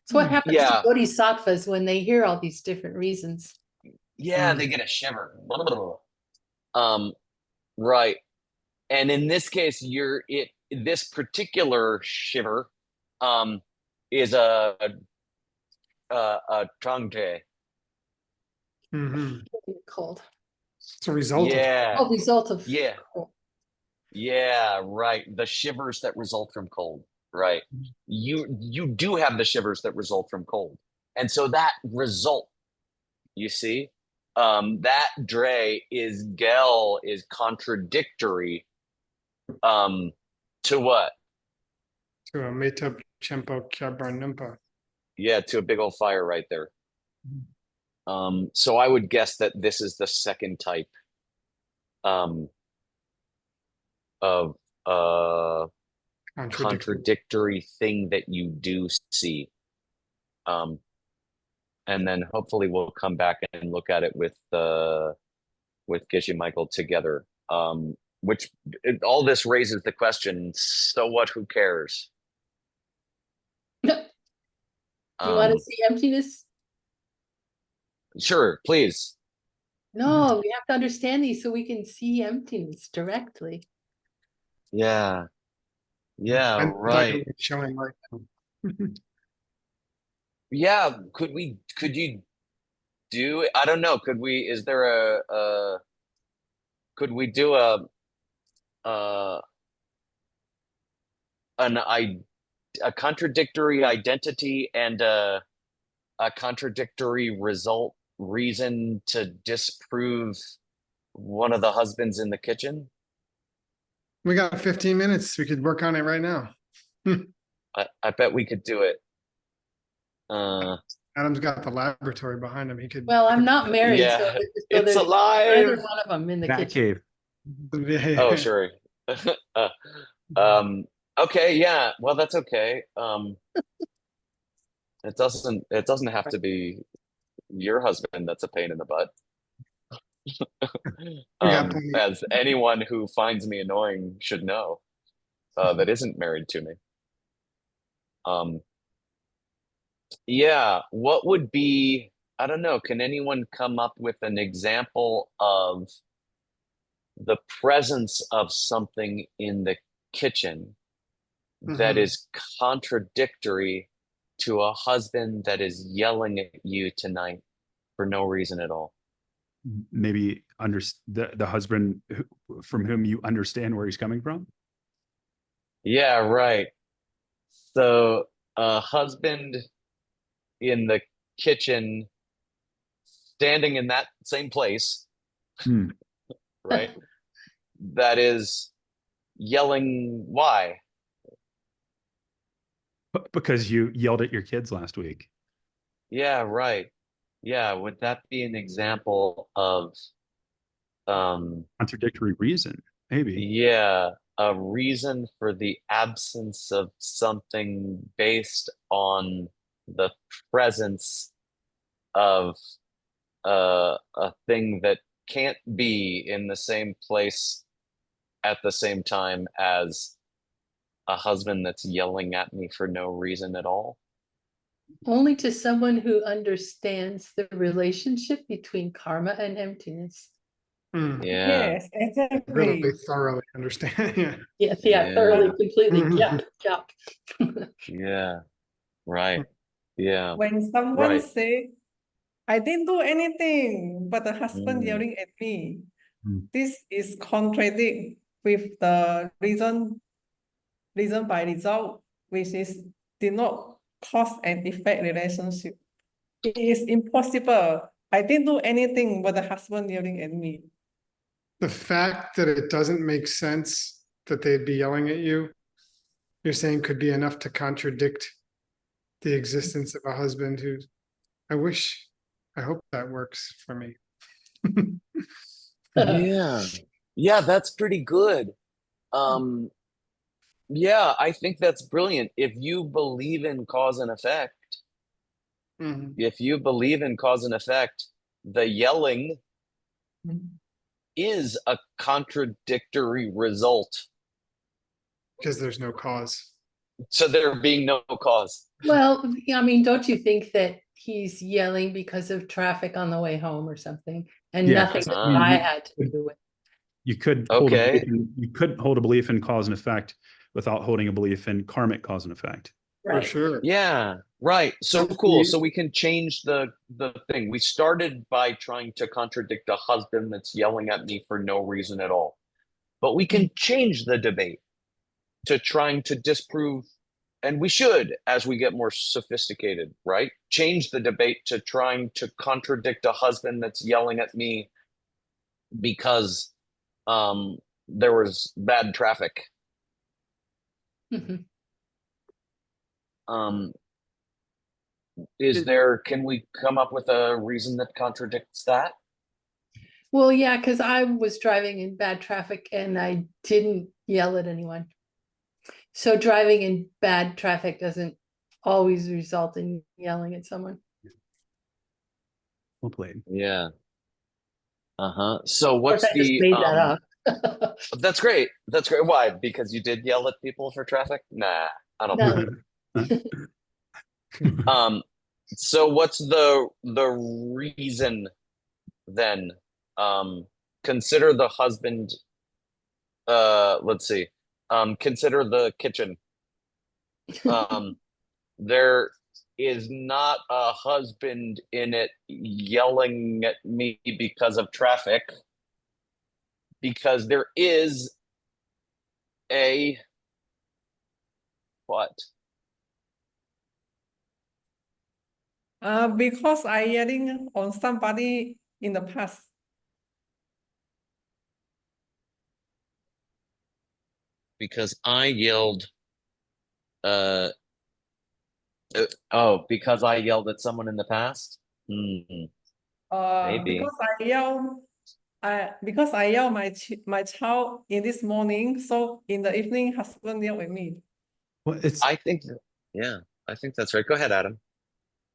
[SPEAKER 4] It's what happens
[SPEAKER 2] Yeah.
[SPEAKER 4] to bodhisattvas when they hear all these different reasons.
[SPEAKER 2] Yeah, they get a shiver. Right. And in this case, this particular shiver is a trangte.
[SPEAKER 1] mhm.
[SPEAKER 4] Cold.
[SPEAKER 1] It's a result of
[SPEAKER 2] Yeah.
[SPEAKER 4] Oh, result of
[SPEAKER 2] Yeah. Yeah, right. The shivers that result from cold. Right. You do have the shivers that result from cold. And so that result, you see, that dre is gel is contradictory to what?
[SPEAKER 1] to a Meto Chempo Kyabarnumpa.
[SPEAKER 2] Yeah, to a big old fire right there. So I would guess that this is the second type of contradictory thing that you do see. And then hopefully we'll come back and look at it with Geshe Michael together. Which all this raises the question, so what, who cares?
[SPEAKER 4] You want to see emptiness?
[SPEAKER 2] Sure, please.
[SPEAKER 4] No, we have to understand these so we can see emptiness directly.
[SPEAKER 2] Yeah. Yeah,
[SPEAKER 1] I'm
[SPEAKER 2] right.
[SPEAKER 1] showing right now.
[SPEAKER 2] Yeah, could you do, I don't know, is there could we do a contradictory identity and a contradictory result reason to disprove one of the husbands in the kitchen?
[SPEAKER 1] We got 15 minutes. We could work on it right now.
[SPEAKER 2] I bet we could do it.
[SPEAKER 1] Adam's got the laboratory behind him. He could.
[SPEAKER 4] Well, I'm not married,
[SPEAKER 2] Yeah,
[SPEAKER 4] so
[SPEAKER 2] it's
[SPEAKER 4] there's
[SPEAKER 2] alive.
[SPEAKER 4] either one of them in the
[SPEAKER 6] Bat
[SPEAKER 4] kitchen.
[SPEAKER 6] cave.
[SPEAKER 2] Oh, sure. Okay, yeah. Well, that's okay. It doesn't have to be your husband that's a pain in the butt. As anyone who finds me annoying should know, that isn't married to me. Yeah, what would be, I don't know, can anyone come up with an example of the presence of something in the kitchen that is contradictory to a husband that is yelling at you tonight for no reason at all?
[SPEAKER 6] Maybe the husband from whom you understand where he's coming from.
[SPEAKER 2] Yeah, right. So a husband in the kitchen standing in that same place, right? That is yelling, why?
[SPEAKER 6] Because you yelled at your kids last week.
[SPEAKER 2] Yeah, right. Yeah, would that be an example of
[SPEAKER 6] contradictory reason? Maybe.
[SPEAKER 2] Yeah, a reason for the absence of something based on the presence of a thing that can't be in the same place at the same time as a husband that's yelling at me for no reason at all.
[SPEAKER 4] Only to someone who understands the relationship between karma and emptiness.
[SPEAKER 2] Yeah.
[SPEAKER 3] Yes, exactly.
[SPEAKER 1] Really thoroughly understand. Yeah.
[SPEAKER 4] Yeah, thoroughly, completely. Yeah.
[SPEAKER 2] Yeah. Right. Yeah.
[SPEAKER 3] When someone
[SPEAKER 2] Right.
[SPEAKER 3] say I didn't do anything, but the husband
[SPEAKER 2] Mm.
[SPEAKER 3] yelling at me.
[SPEAKER 6] Mm.
[SPEAKER 3] This is contradict with the reason by result, which is did not cause and effect relationship. It is impossible. I didn't do anything but the husband yelling at me.
[SPEAKER 1] The fact that it doesn't make sense that they'd be yelling at you, you're saying could be enough to contradict the existence of a husband who, I hope that works for me.
[SPEAKER 2] Yeah. Yeah, that's pretty good. Yeah, I think that's brilliant. If you believe in cause and effect,
[SPEAKER 1] Mhm.
[SPEAKER 2] if you believe in cause and effect, the yelling is a contradictory result
[SPEAKER 1] Because there's no cause.
[SPEAKER 2] to there being no cause.
[SPEAKER 4] Well, I mean, don't you think that he's yelling because of traffic on the way home or something? And
[SPEAKER 6] Yeah,
[SPEAKER 4] nothing
[SPEAKER 6] 'cause,
[SPEAKER 4] that
[SPEAKER 6] I mean,
[SPEAKER 4] I
[SPEAKER 6] you
[SPEAKER 4] had to
[SPEAKER 6] could-
[SPEAKER 4] do with.
[SPEAKER 6] You could hold
[SPEAKER 2] Okay.
[SPEAKER 6] you could hold a belief in cause and effect without holding a belief in karmic cause and effect.
[SPEAKER 1] For
[SPEAKER 4] Right.
[SPEAKER 1] sure.
[SPEAKER 2] Yeah, right. So
[SPEAKER 1] But
[SPEAKER 2] cool.
[SPEAKER 1] you-
[SPEAKER 2] So we can change the thing. We started by trying to contradict a husband that's yelling at me for no reason at all. But we can change the debate to trying to disprove, and we should as we get more sophisticated, right? Change the debate to trying to contradict a husband that's yelling at me because there was bad traffic.
[SPEAKER 4] Mhm.
[SPEAKER 2] Um,
[SPEAKER 6] It-
[SPEAKER 2] can we come up with a reason that contradicts that?
[SPEAKER 4] Well, yeah, because I was driving in bad traffic and I didn't yell at anyone. So driving in bad traffic doesn't always result in yelling at someone.
[SPEAKER 6] Well played.
[SPEAKER 2] Yeah. Uh-huh. So
[SPEAKER 4] Of course,
[SPEAKER 2] what's
[SPEAKER 4] I just
[SPEAKER 2] the
[SPEAKER 4] made that up.
[SPEAKER 2] That's great. That's great. Why? Because you did yell at people for traffic? Nah, I don't
[SPEAKER 4] No.
[SPEAKER 2] think. So what's the reason then? Consider the husband, let's see. Consider the kitchen. There is not a husband in it yelling at me because of traffic, because there is a what?
[SPEAKER 3] Because I yelling on somebody in the past.
[SPEAKER 2] Because I yelled oh, because I yelled at someone in the past? Maybe.
[SPEAKER 3] Because I yell my child in this morning, so in the evening husband yell at me.
[SPEAKER 6] Well, it's
[SPEAKER 2] I think yeah, I think that's right. Go ahead, Adam.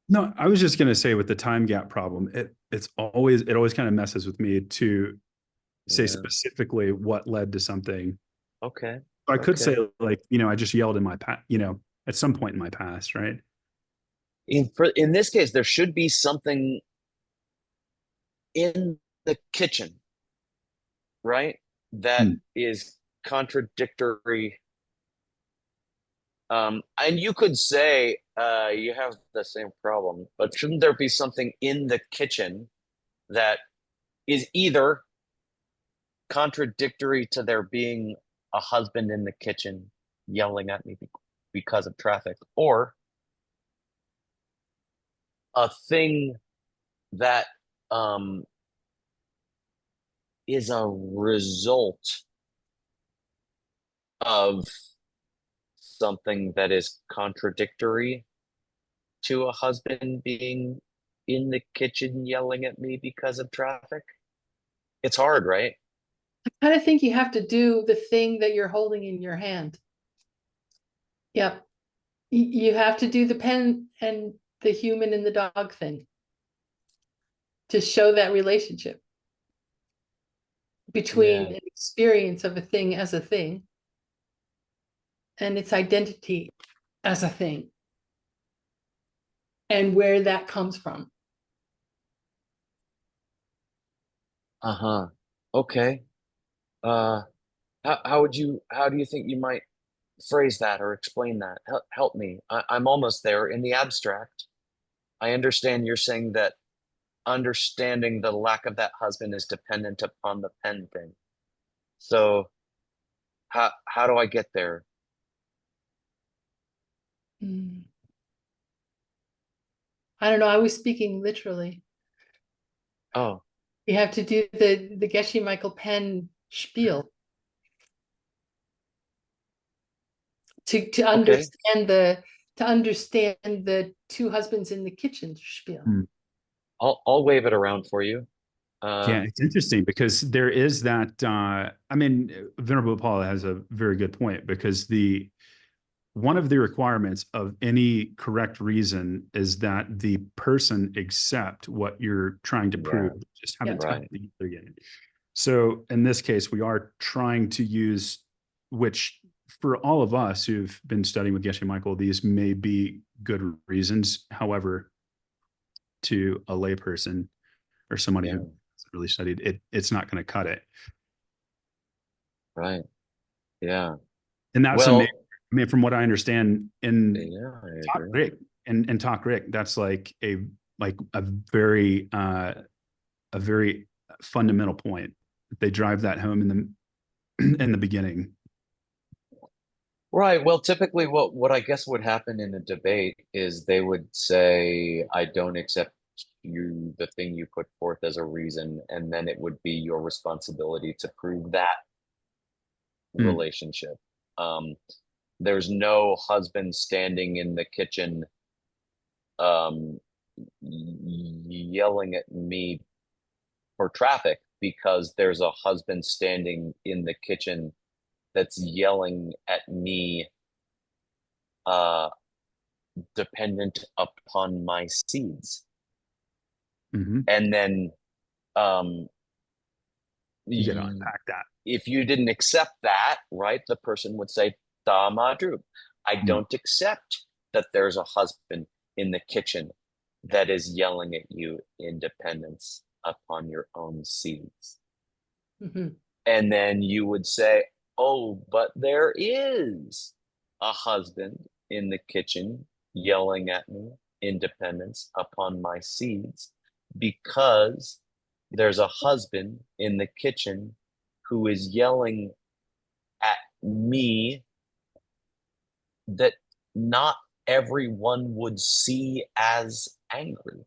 [SPEAKER 6] no, I was just gonna say with the time gap problem, it always kind of messes with me to say
[SPEAKER 2] Yeah.
[SPEAKER 6] specifically what led to something.
[SPEAKER 2] Okay.
[SPEAKER 6] So I could
[SPEAKER 2] Okay.
[SPEAKER 6] say like, I just yelled in my past, at some point in my past, right?
[SPEAKER 2] In this case, there should be something in the kitchen, right? That is contradictory. And you could say you have the same problem, but shouldn't there be something in the kitchen that is either contradictory to there being a husband in the kitchen yelling at me because of traffic, or a thing that is a result of something that is contradictory to a husband being in the kitchen yelling at me because of traffic? It's hard, right?
[SPEAKER 4] I kind of think you have to do the thing that you're holding in your hand. Yep. You have to do the pen and the human and the dog thing to show that relationship between
[SPEAKER 2] Yeah.
[SPEAKER 4] an experience of a thing as a thing and its identity as a thing and where that comes from.
[SPEAKER 2] Uh-huh. Okay. How do you think you might phrase that or explain that? Help me. I'm almost there in the abstract. I understand you're saying that understanding the lack of that husband is dependent upon the pen thing. So how do I get there?
[SPEAKER 4] Mm. I don't know. I was speaking literally.
[SPEAKER 2] Oh,
[SPEAKER 4] You have to do the Geshe Michael Pen spiel to understand the two husbands in the kitchen spiel.
[SPEAKER 6] Hmm.
[SPEAKER 2] I'll wave it around for you.
[SPEAKER 6] Yeah, it's interesting because there is that. I mean, Venerable Paula has a very good point because one of the requirements of any correct reason is that the person accept what you're trying to prove. Just haven't
[SPEAKER 2] Right.
[SPEAKER 6] tapped the ether yet. So in this case, we are trying to use, which for all of us who've been studying with Geshe Michael, these may be good reasons. However, to a layperson or somebody who hasn't really studied, it's not going to cut it.
[SPEAKER 2] Right. Yeah.
[SPEAKER 6] And that's
[SPEAKER 2] Well,
[SPEAKER 6] amazing. I mean, from what I understand in
[SPEAKER 2] I
[SPEAKER 6] Talk
[SPEAKER 2] agree.
[SPEAKER 6] Rick and Talk Rick, that's like a very fundamental point. They drive that home in the beginning.
[SPEAKER 2] Right. Well, typically what I guess would happen in a debate is they would say, I don't accept the thing you put forth as a reason, and then it would be your responsibility to prove that relationship. There's no husband standing in the kitchen yelling at me for traffic because there's a husband standing in the kitchen that's yelling at me dependent upon my seeds. And then
[SPEAKER 6] you got to unpack that.
[SPEAKER 2] If you didn't accept that, right, the person would say, "Dama Drew, I don't accept that there's a husband in the kitchen that is yelling at you in dependence upon your own seeds." And then you would say, "Oh, but there is a husband in the kitchen yelling at me in dependence upon my seeds because there's a husband in the kitchen who is yelling at me that not everyone would see as angry."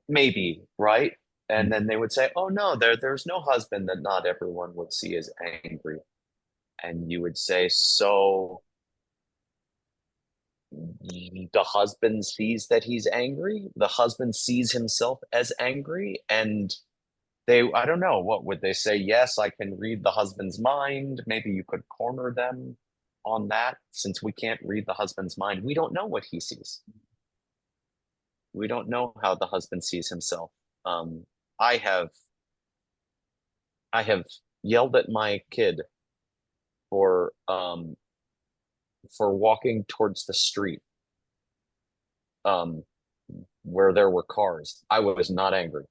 [SPEAKER 2] Maybe, right? And then they would say, "Oh no, there's no husband that not everyone would see as angry." And you would say, "So the husband sees that he's angry, the husband sees himself as angry," and I don't know, what would they say? "Yes, I can read the husband's mind." Maybe you could corner them on that. Since we can't read the husband's mind, we don't know what he sees. We don't know how the husband sees himself. I have yelled at my kid for walking towards the street where there were cars. I was not angry.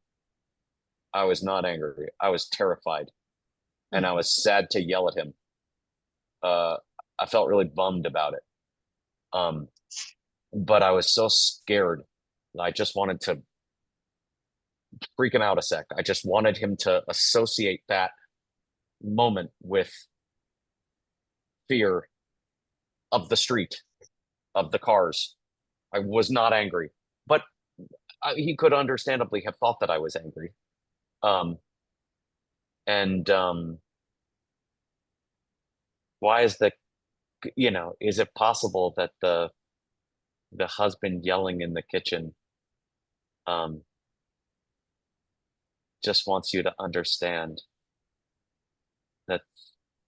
[SPEAKER 2] I was not angry. I was terrified, and I was sad to yell at him. I felt really bummed about it. But I was so scared. I just wanted to freak him out a sec. I just wanted him to associate that moment with fear of the street, of the cars. I was not angry, but he could understandably have thought that I was angry. Why is is it possible that the husband yelling in the kitchen just wants you to understand that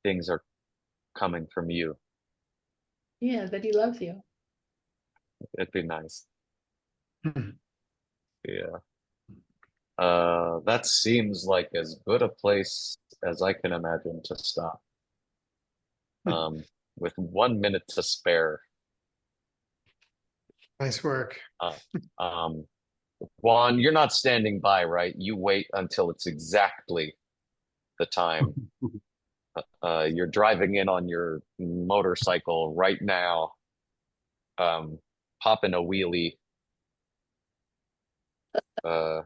[SPEAKER 2] things are coming from you?
[SPEAKER 4] Yeah, that he loves you.
[SPEAKER 2] It'd be nice. Yeah. That seems like as good a place as I can imagine to stop. With 1 minute to spare.
[SPEAKER 1] Nice work.
[SPEAKER 2] Juan, you're not standing by, right? You wait until it's exactly the time. You're driving in on your motorcycle right now. popping a wheelie. I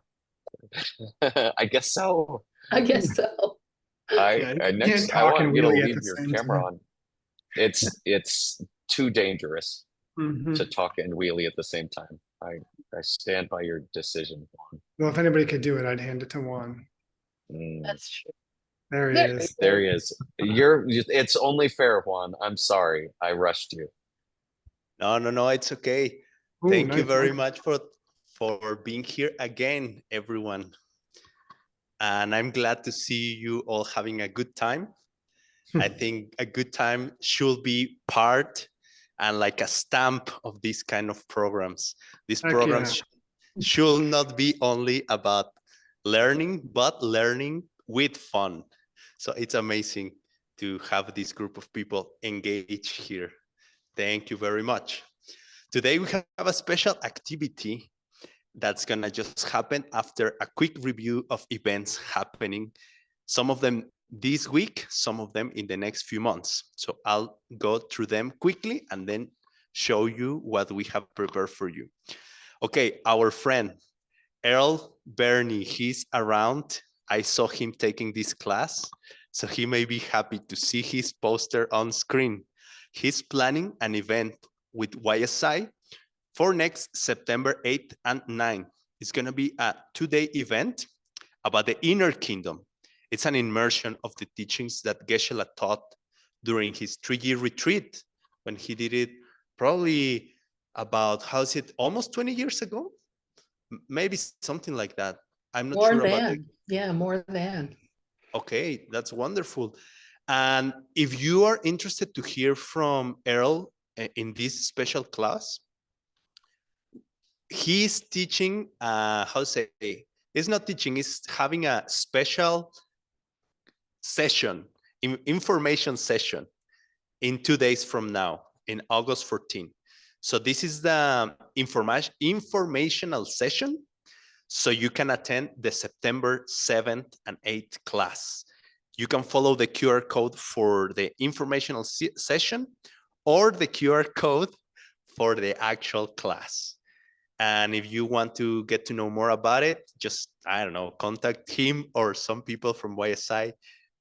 [SPEAKER 2] guess so.
[SPEAKER 4] I guess so.
[SPEAKER 1] Yeah, you can't
[SPEAKER 2] Next, I
[SPEAKER 1] talk
[SPEAKER 2] want
[SPEAKER 1] and
[SPEAKER 2] you to
[SPEAKER 1] wheelie at
[SPEAKER 2] leave
[SPEAKER 1] the
[SPEAKER 2] your
[SPEAKER 1] same
[SPEAKER 2] camera
[SPEAKER 1] time.
[SPEAKER 2] on. It's too dangerous
[SPEAKER 1] Mhm.
[SPEAKER 2] to talk and wheelie at the same time. I stand by your decision, Juan.
[SPEAKER 1] Well, if anybody could do it, I'd hand it to Juan.
[SPEAKER 2] Mm,
[SPEAKER 4] That's true.
[SPEAKER 1] There he
[SPEAKER 4] There
[SPEAKER 1] is.
[SPEAKER 2] there he is. It's only fair, Juan. I'm sorry. I rushed you.
[SPEAKER 9] No, it's okay.
[SPEAKER 1] Ooh,
[SPEAKER 9] Thank you
[SPEAKER 1] nice.
[SPEAKER 9] very much for being here again, everyone. And I'm glad to see you all having a good time. I think a good time should be part and like a stamp of these kind of programs. These
[SPEAKER 1] Heck
[SPEAKER 9] programs
[SPEAKER 1] yeah.
[SPEAKER 9] should not be only about learning, but learning with fun. So it's amazing to have this group of people engaged here. Thank you very much. Today we have a special activity that's gonna just happen after a quick review of events happening, some of them this week, some of them in the next few months. So I'll go through them quickly and then show you what we have prepared for you. Okay, our friend Earl Bernie, he's around. I saw him taking this class, so he may be happy to see his poster on screen. He's planning an event with YSI for next September 8th and 9th. It's gonna be a 2-day event about the inner kingdom. It's an immersion of the teachings that Geshe taught during his 3-year retreat when he did it probably about, how's it, almost 20 years ago? Maybe something like that. I'm not
[SPEAKER 4] More
[SPEAKER 9] sure about the,
[SPEAKER 4] than, yeah, more than.
[SPEAKER 9] okay, that's wonderful. And if you are interested to hear from Earl in this special class, he's teaching, how to say, he's not teaching, he's having a special session, information session in 2 days from now, in August 14. So this is the informational session, so you can attend the September 7th and 8th class. You can follow the QR code for the informational session or the QR code for the actual class. And if you want to get to know more about it, just, I don't know, contact him or some people from YSI.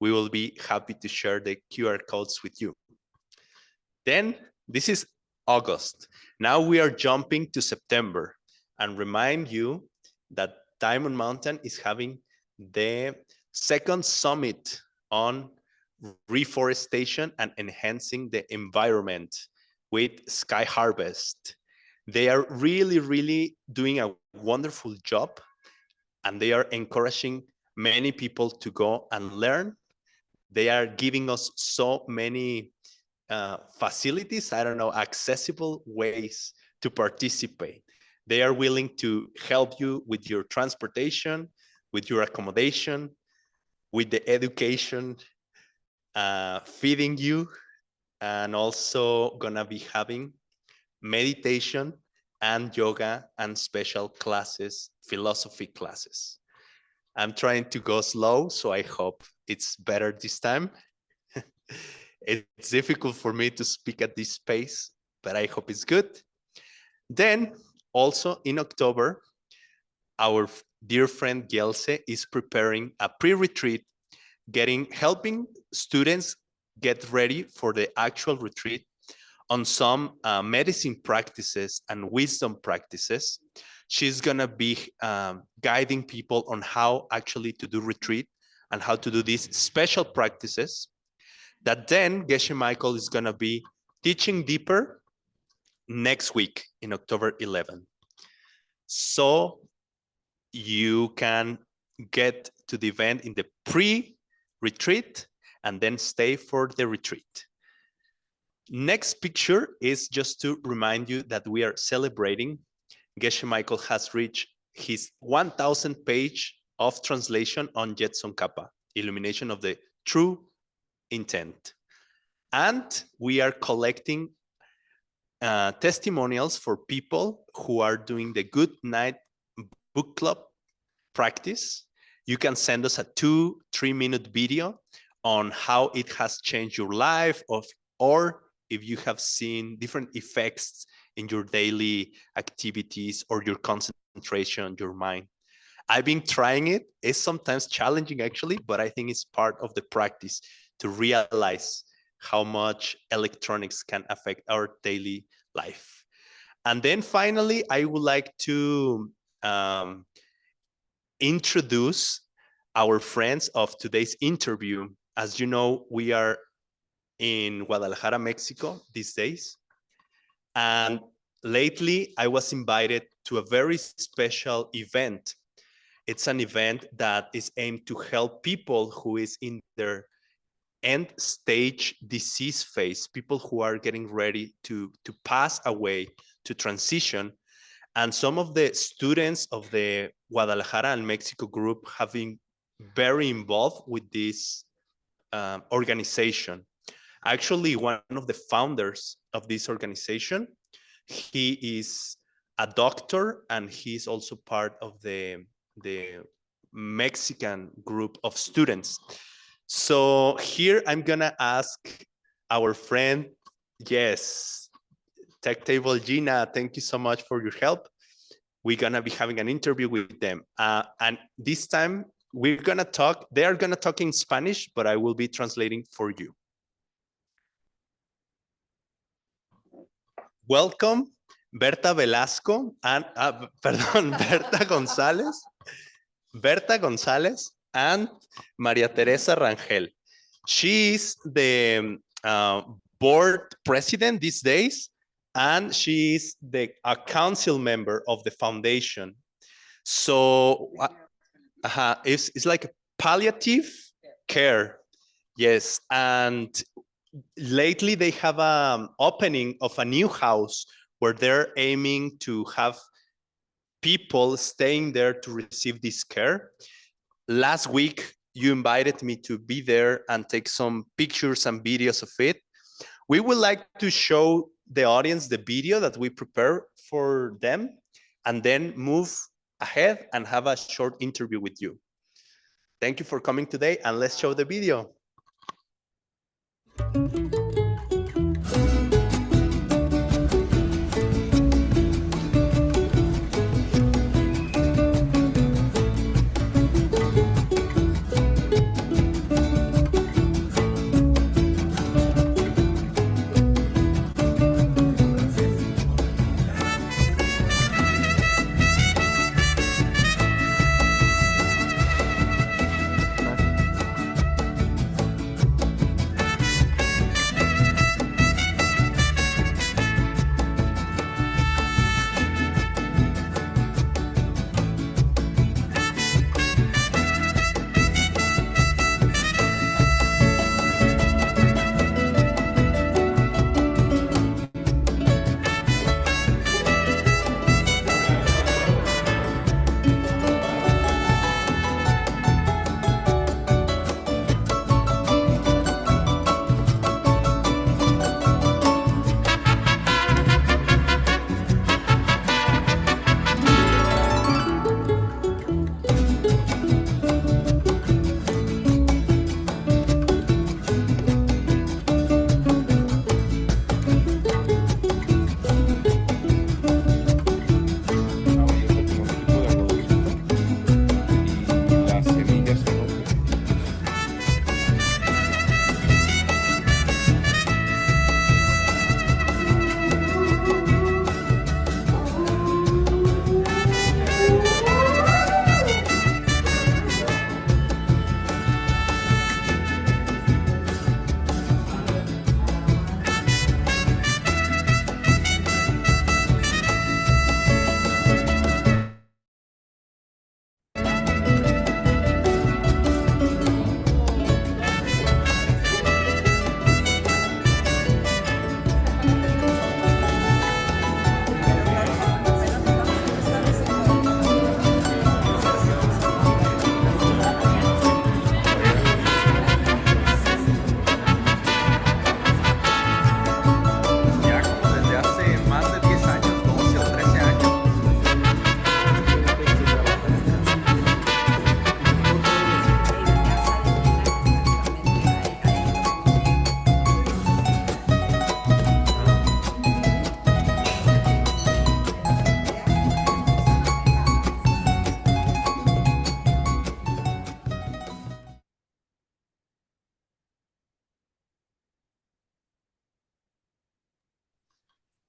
[SPEAKER 9] We will be happy to share the QR codes with you. Then this is August. Now we are jumping to September, and remind you that Diamond Mountain is having the second summit on reforestation and enhancing the environment with Sky Harvest. They are really doing a wonderful job, and they are encouraging many people to go and learn. They are giving us so many facilities, I don't know, accessible ways to participate. They are willing to help you with your transportation, with your accommodation, with the education, feeding you, and also gonna be having meditation and yoga and special classes, philosophy classes. I'm trying to go slow, so I hope it's better this time. It's difficult for me to speak at this pace, but I hope it's good. Then also in October, our dear friend Yeshe is preparing a pre-retreat, helping students get ready for the actual retreat on some medicine practices and wisdom practices. She's gonna be guiding people on how actually to do retreat and how to do these special practices that then Geshe Michael is gonna be teaching deeper next week in October 11. So you can get to the event in the pre-retreat and then stay for the retreat. Next picture is just to remind you that we are celebrating. Geshe Michael has reached his 1,000 page of translation on Jetson Kappa, Illumination of the True Intent. And we are collecting testimonials for people who are doing the Good Night Book Club practice. You can send us a 2-3 minute video on how it has changed your life or if you have seen different effects in your daily activities or your concentration, your mind. I've been trying it. It's sometimes challenging actually, but I think it's part of the practice to realize how much electronics can affect our daily life. And then finally, I would like to introduce our friends of today's interview. As you know, we are in Guadalajara, Mexico these days. And lately, I was invited to a very special event. It's an event that is aimed to help people who is in their end stage disease phase, people who are getting ready to pass away, to transition. And some of the students of the Guadalajara and Mexico group have been very involved with this organization. Actually, one of the founders of this organization, he is a doctor and he's also part of the Mexican group of students. So here I'm gonna ask our friend, yes, Tech Table Gina, thank you so much for your help. We're gonna be having an interview with them. And this time we're gonna talk, they are gonna talk in Spanish, but I will be translating for you. Welcome, Berta Velasco and, Berta González. Berta González and Maria Teresa Rangel. She is the board president these days, and she is a council member of the foundation. So it's like a palliative care. Yes, and lately they have an opening of a new house where they're aiming to have people staying there to receive this care. Last week, you invited me to be there and take some pictures and videos of it. We would like to show the audience the video that we prepare for them and then move ahead and have a short interview with you. Thank you for coming today, and let's show the video.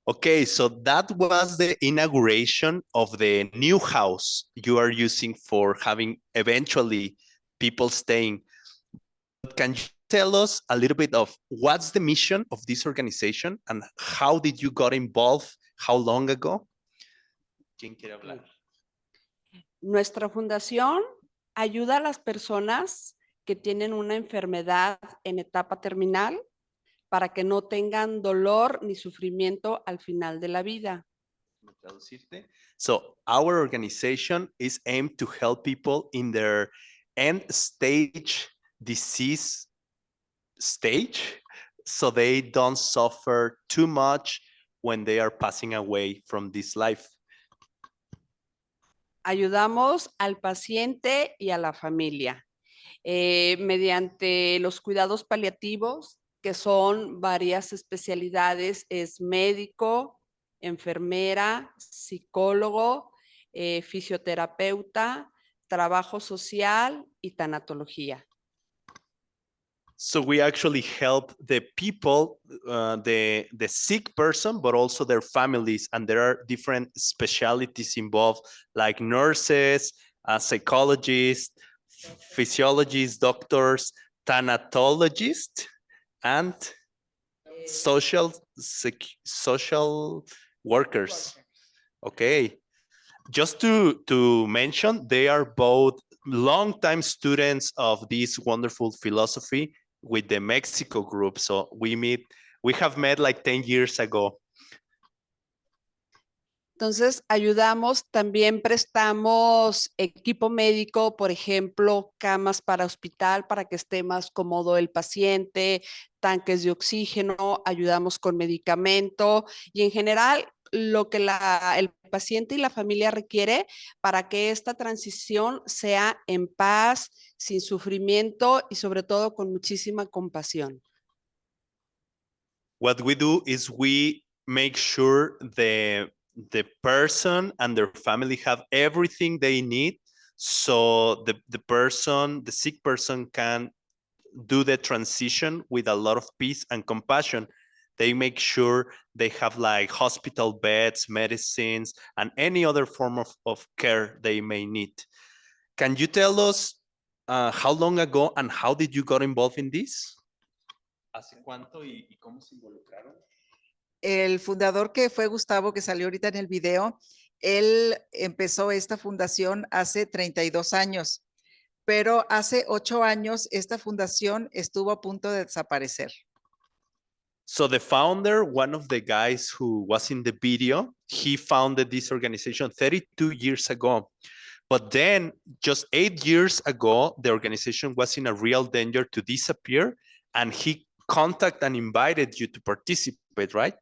[SPEAKER 9] Okay, so that was the inauguration of the new house you are using for having eventually people staying. Can you tell us a little bit of what's the mission of this organization and how did you got involved? How long ago? ¿Quién quiere hablar?
[SPEAKER 11] Nuestra fundación ayuda a las personas que tienen una enfermedad en etapa terminal para que no tengan dolor ni sufrimiento al final de la vida.
[SPEAKER 9] So our organization is aimed to help people in their end stage disease stage so they don't suffer too much when they are passing away from this life.
[SPEAKER 11] Ayudamos al paciente y a la familia mediante los cuidados paliativos, que son varias especialidades, es médico, enfermera, psicólogo, fisioterapeuta, trabajo social y tanatología.
[SPEAKER 9] So we actually help the people, the sick person, but also their families. And there are different specialties involved, like nurses, psychologists, physiologists, doctors, thanatologists, and social workers. Okay. Just to mention, they are both longtime students of this wonderful philosophy with the Mexico group. So we have met like 10 years ago.
[SPEAKER 11] Entonces, ayudamos, también prestamos equipo médico, por ejemplo, camas para hospital para que esté más cómodo el paciente, tanques de oxígeno, ayudamos con medicamento y en general lo que el paciente y la familia requiere para que esta transición sea en paz, sin sufrimiento y sobre todo con muchísima compasión.
[SPEAKER 9] What we do is we make sure the person and their family have everything they need so the sick person can do the transition with a lot of peace and compassion. They make sure they have like hospital beds, medicines, and any other form of care they may need. Can you tell us how long ago and how did you got involved in this? ¿Hace cuánto y cómo se involucraron?
[SPEAKER 12] El fundador, que fue Gustavo, que salió ahorita en el video, él empezó esta fundación hace 32 años, pero hace 8 años esta fundación estuvo a punto de desaparecer.
[SPEAKER 9] So the founder, one of the guys who was in the video, he founded this organization 32 years ago. But then just 8 years ago, the organization was in a real danger to disappear, and he contacted and invited you to participate, right?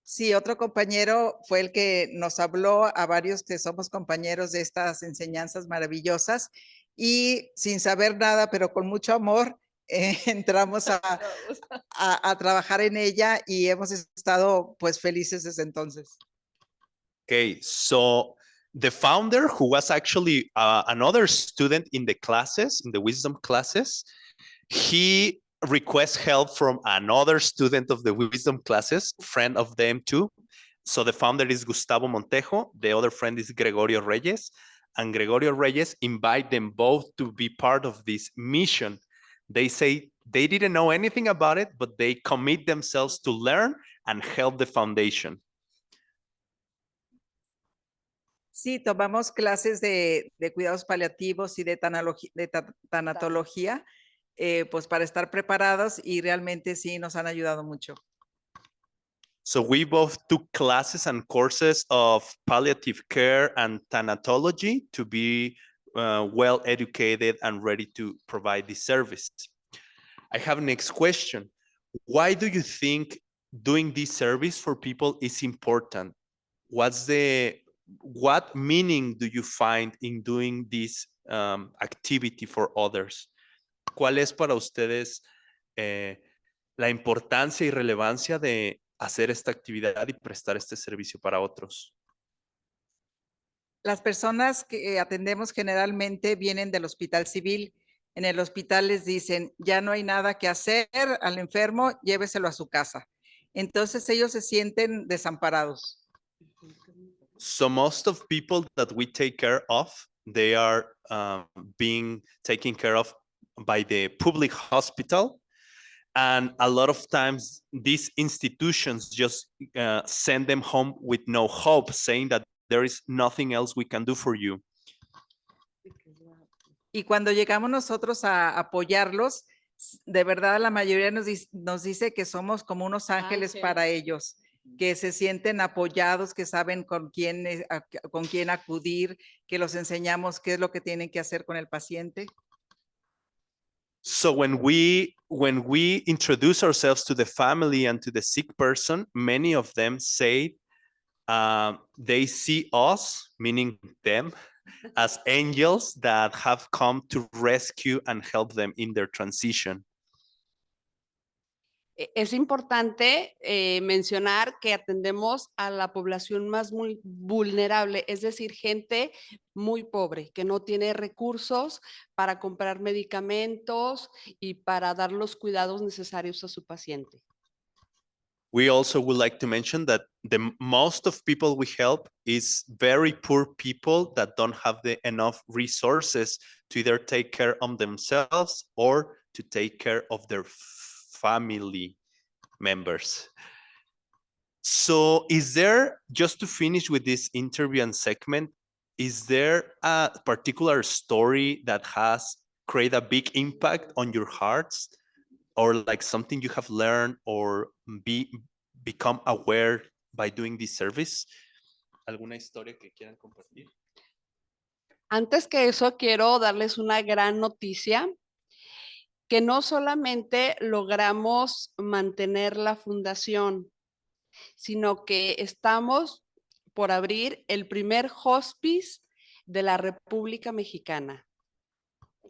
[SPEAKER 12] Sí, otro compañero fue el que nos habló a varios que somos compañeros de estas enseñanzas maravillosas y sin saber nada, pero con mucho amor, entramos a trabajar en ella y hemos estado pues felices desde entonces.
[SPEAKER 9] Okay, so the founder, who was actually another student in the classes, in the wisdom classes, he requests help from another student of the wisdom classes, friend of them too. So the founder is Gustavo Montejo, the other friend is Gregorio Reyes, and Gregorio Reyes invite them both to be part of this mission. They say they didn't know anything about it, but they commit themselves to learn and help the foundation.
[SPEAKER 12] Sí, tomamos clases de cuidados paliativos y de tanatología, pues para estar preparados y realmente sí nos han ayudado mucho.
[SPEAKER 9] So we both took classes and courses of palliative care and thanatology to be well educated and ready to provide this service. I have next question. Why do you think doing this service for people is important? What meaning do you find in doing this activity for others? ¿Cuál es para ustedes la importancia y relevancia de hacer esta actividad y prestar este servicio para otros?
[SPEAKER 12] Las personas que atendemos generalmente vienen del hospital civil. En el hospital les dicen, ya no hay nada que hacer al enfermo, lléveselo a su casa. Entonces ellos se sienten desamparados.
[SPEAKER 9] So most of people that we take care of, they are being taken care of by the public hospital. And a lot of times these institutions just send them home with no hope, saying that there is nothing else we can do for you.
[SPEAKER 12] Y cuando llegamos nosotros a apoyarlos, de verdad la mayoría nos dice que somos como unos ángeles para ellos, que se sienten apoyados, que saben con quién acudir, que los enseñamos qué es lo que tienen que hacer con el paciente.
[SPEAKER 9] So when we introduce ourselves to the family and to the sick person, many of them say they see us, meaning them, as angels that have come to rescue and help them in their transition.
[SPEAKER 11] Es importante mencionar que atendemos a la población más vulnerable, es decir, gente muy pobre, que no tiene recursos para comprar medicamentos y para dar los cuidados necesarios a su paciente.
[SPEAKER 9] We also would like to mention that the most of people we help is very poor people that don't have enough resources to either take care of themselves or to take care of their family members. So is there, just to finish with this interview and segment, is there a particular story that has created a big impact on your hearts, or like something you have learned or become aware by doing this service? ¿Alguna historia que quieran compartir?
[SPEAKER 11] Antes que eso, quiero darles una gran noticia, que no solamente logramos mantener la fundación, sino que estamos por abrir el primer hospice de la República Mexicana.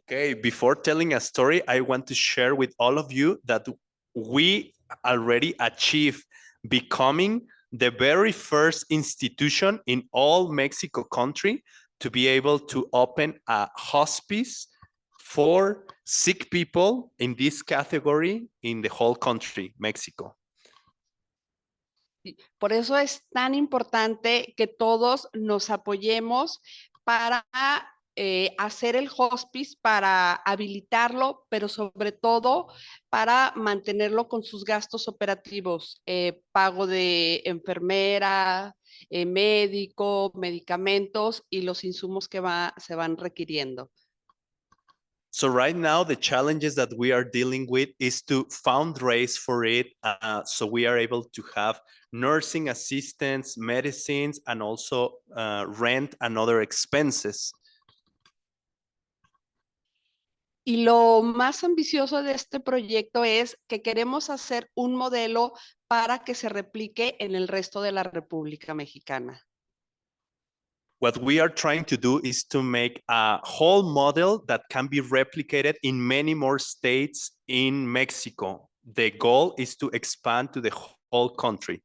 [SPEAKER 9] Okay, before telling a story, I want to share with all of you that we already achieved becoming the very first institution in all Mexico country to be able to open a hospice for sick people in this category in the whole country, Mexico.
[SPEAKER 11] Por eso es tan importante que todos nos apoyemos para hacer el hospice, para habilitarlo, pero sobre todo para mantenerlo con sus gastos operativos, pago de enfermera, médico, medicamentos y los insumos que se van requiriendo.
[SPEAKER 9] So right now, the challenges that we are dealing with is to fundraise for it. So we are able to have nursing assistants, medicines, and also rent and other expenses.
[SPEAKER 11] Y lo más ambicioso de este proyecto es que queremos hacer un modelo para que se replique en el resto de la República Mexicana.
[SPEAKER 9] What we are trying to do is to make a whole model that can be replicated in many more states in Mexico. The goal is to expand to the whole country.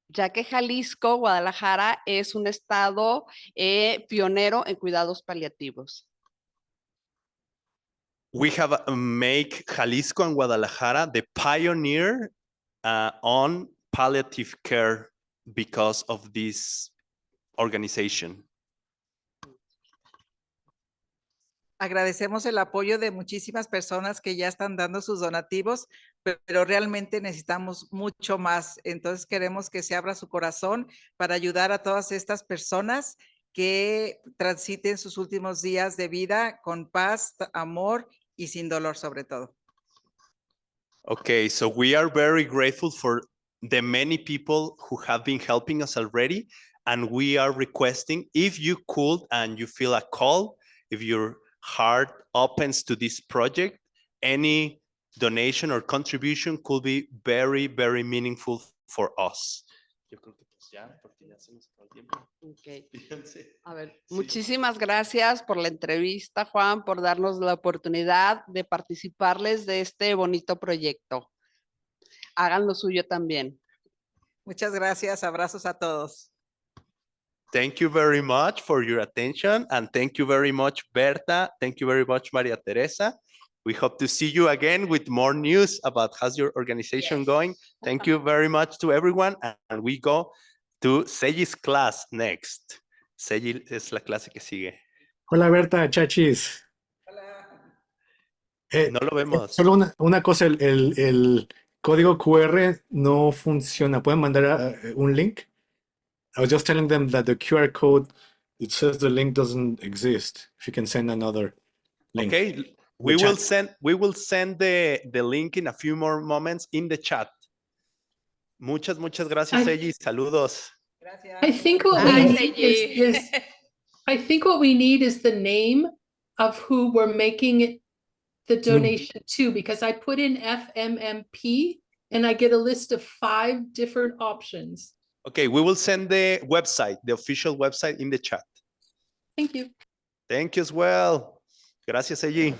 [SPEAKER 11] Ya que Jalisco, Guadalajara, es un estado pionero en cuidados paliativos.
[SPEAKER 9] We have made Jalisco and Guadalajara the pioneer on palliative care because of this organization.
[SPEAKER 12] Agradecemos el apoyo de muchísimas personas que ya están dando sus donativos, pero realmente necesitamos mucho más. Entonces queremos que se abra su corazón para ayudar a todas estas personas que transiten sus últimos días de vida con paz, amor y sin dolor sobre todo.
[SPEAKER 9] Okay, so we are very grateful for the many people who have been helping us already. And we are requesting, if you could and you feel a call, if your heart opens to this project, any donation or contribution could be very, very meaningful for us.
[SPEAKER 11] Okay. A ver, muchísimas gracias por la entrevista, Juan, por darnos la oportunidad de participarles de este bonito proyecto. Hagan lo suyo también.
[SPEAKER 12] Muchas gracias, abrazos a todos.
[SPEAKER 9] Thank you very much for your attention, and thank you very much, Berta. Thank you very much, Maria Teresa. We hope to see you again with more news about how's your organization going. Thank you very much to everyone. And we go to Seji's class next. Seji es la clase que sigue.
[SPEAKER 13] Hola Berta, chachis.
[SPEAKER 9] No lo vemos.
[SPEAKER 13] Solo una cosa, el código QR no funciona. ¿Pueden mandar un link? I was just telling them that the QR code, it says the link doesn't exist. If you can send another link.
[SPEAKER 9] Okay, we will send the link in a few more moments in the chat. Muchas gracias, Seji. Saludos.
[SPEAKER 4] I think what we need is I think what we need is the name of who we're making the donation to, because I put in FMMP and I get a list of 5 different options.
[SPEAKER 9] Okay, we will send the website, the official website in the chat.
[SPEAKER 4] Thank you.
[SPEAKER 9] Thank you as well. Gracias, Seji.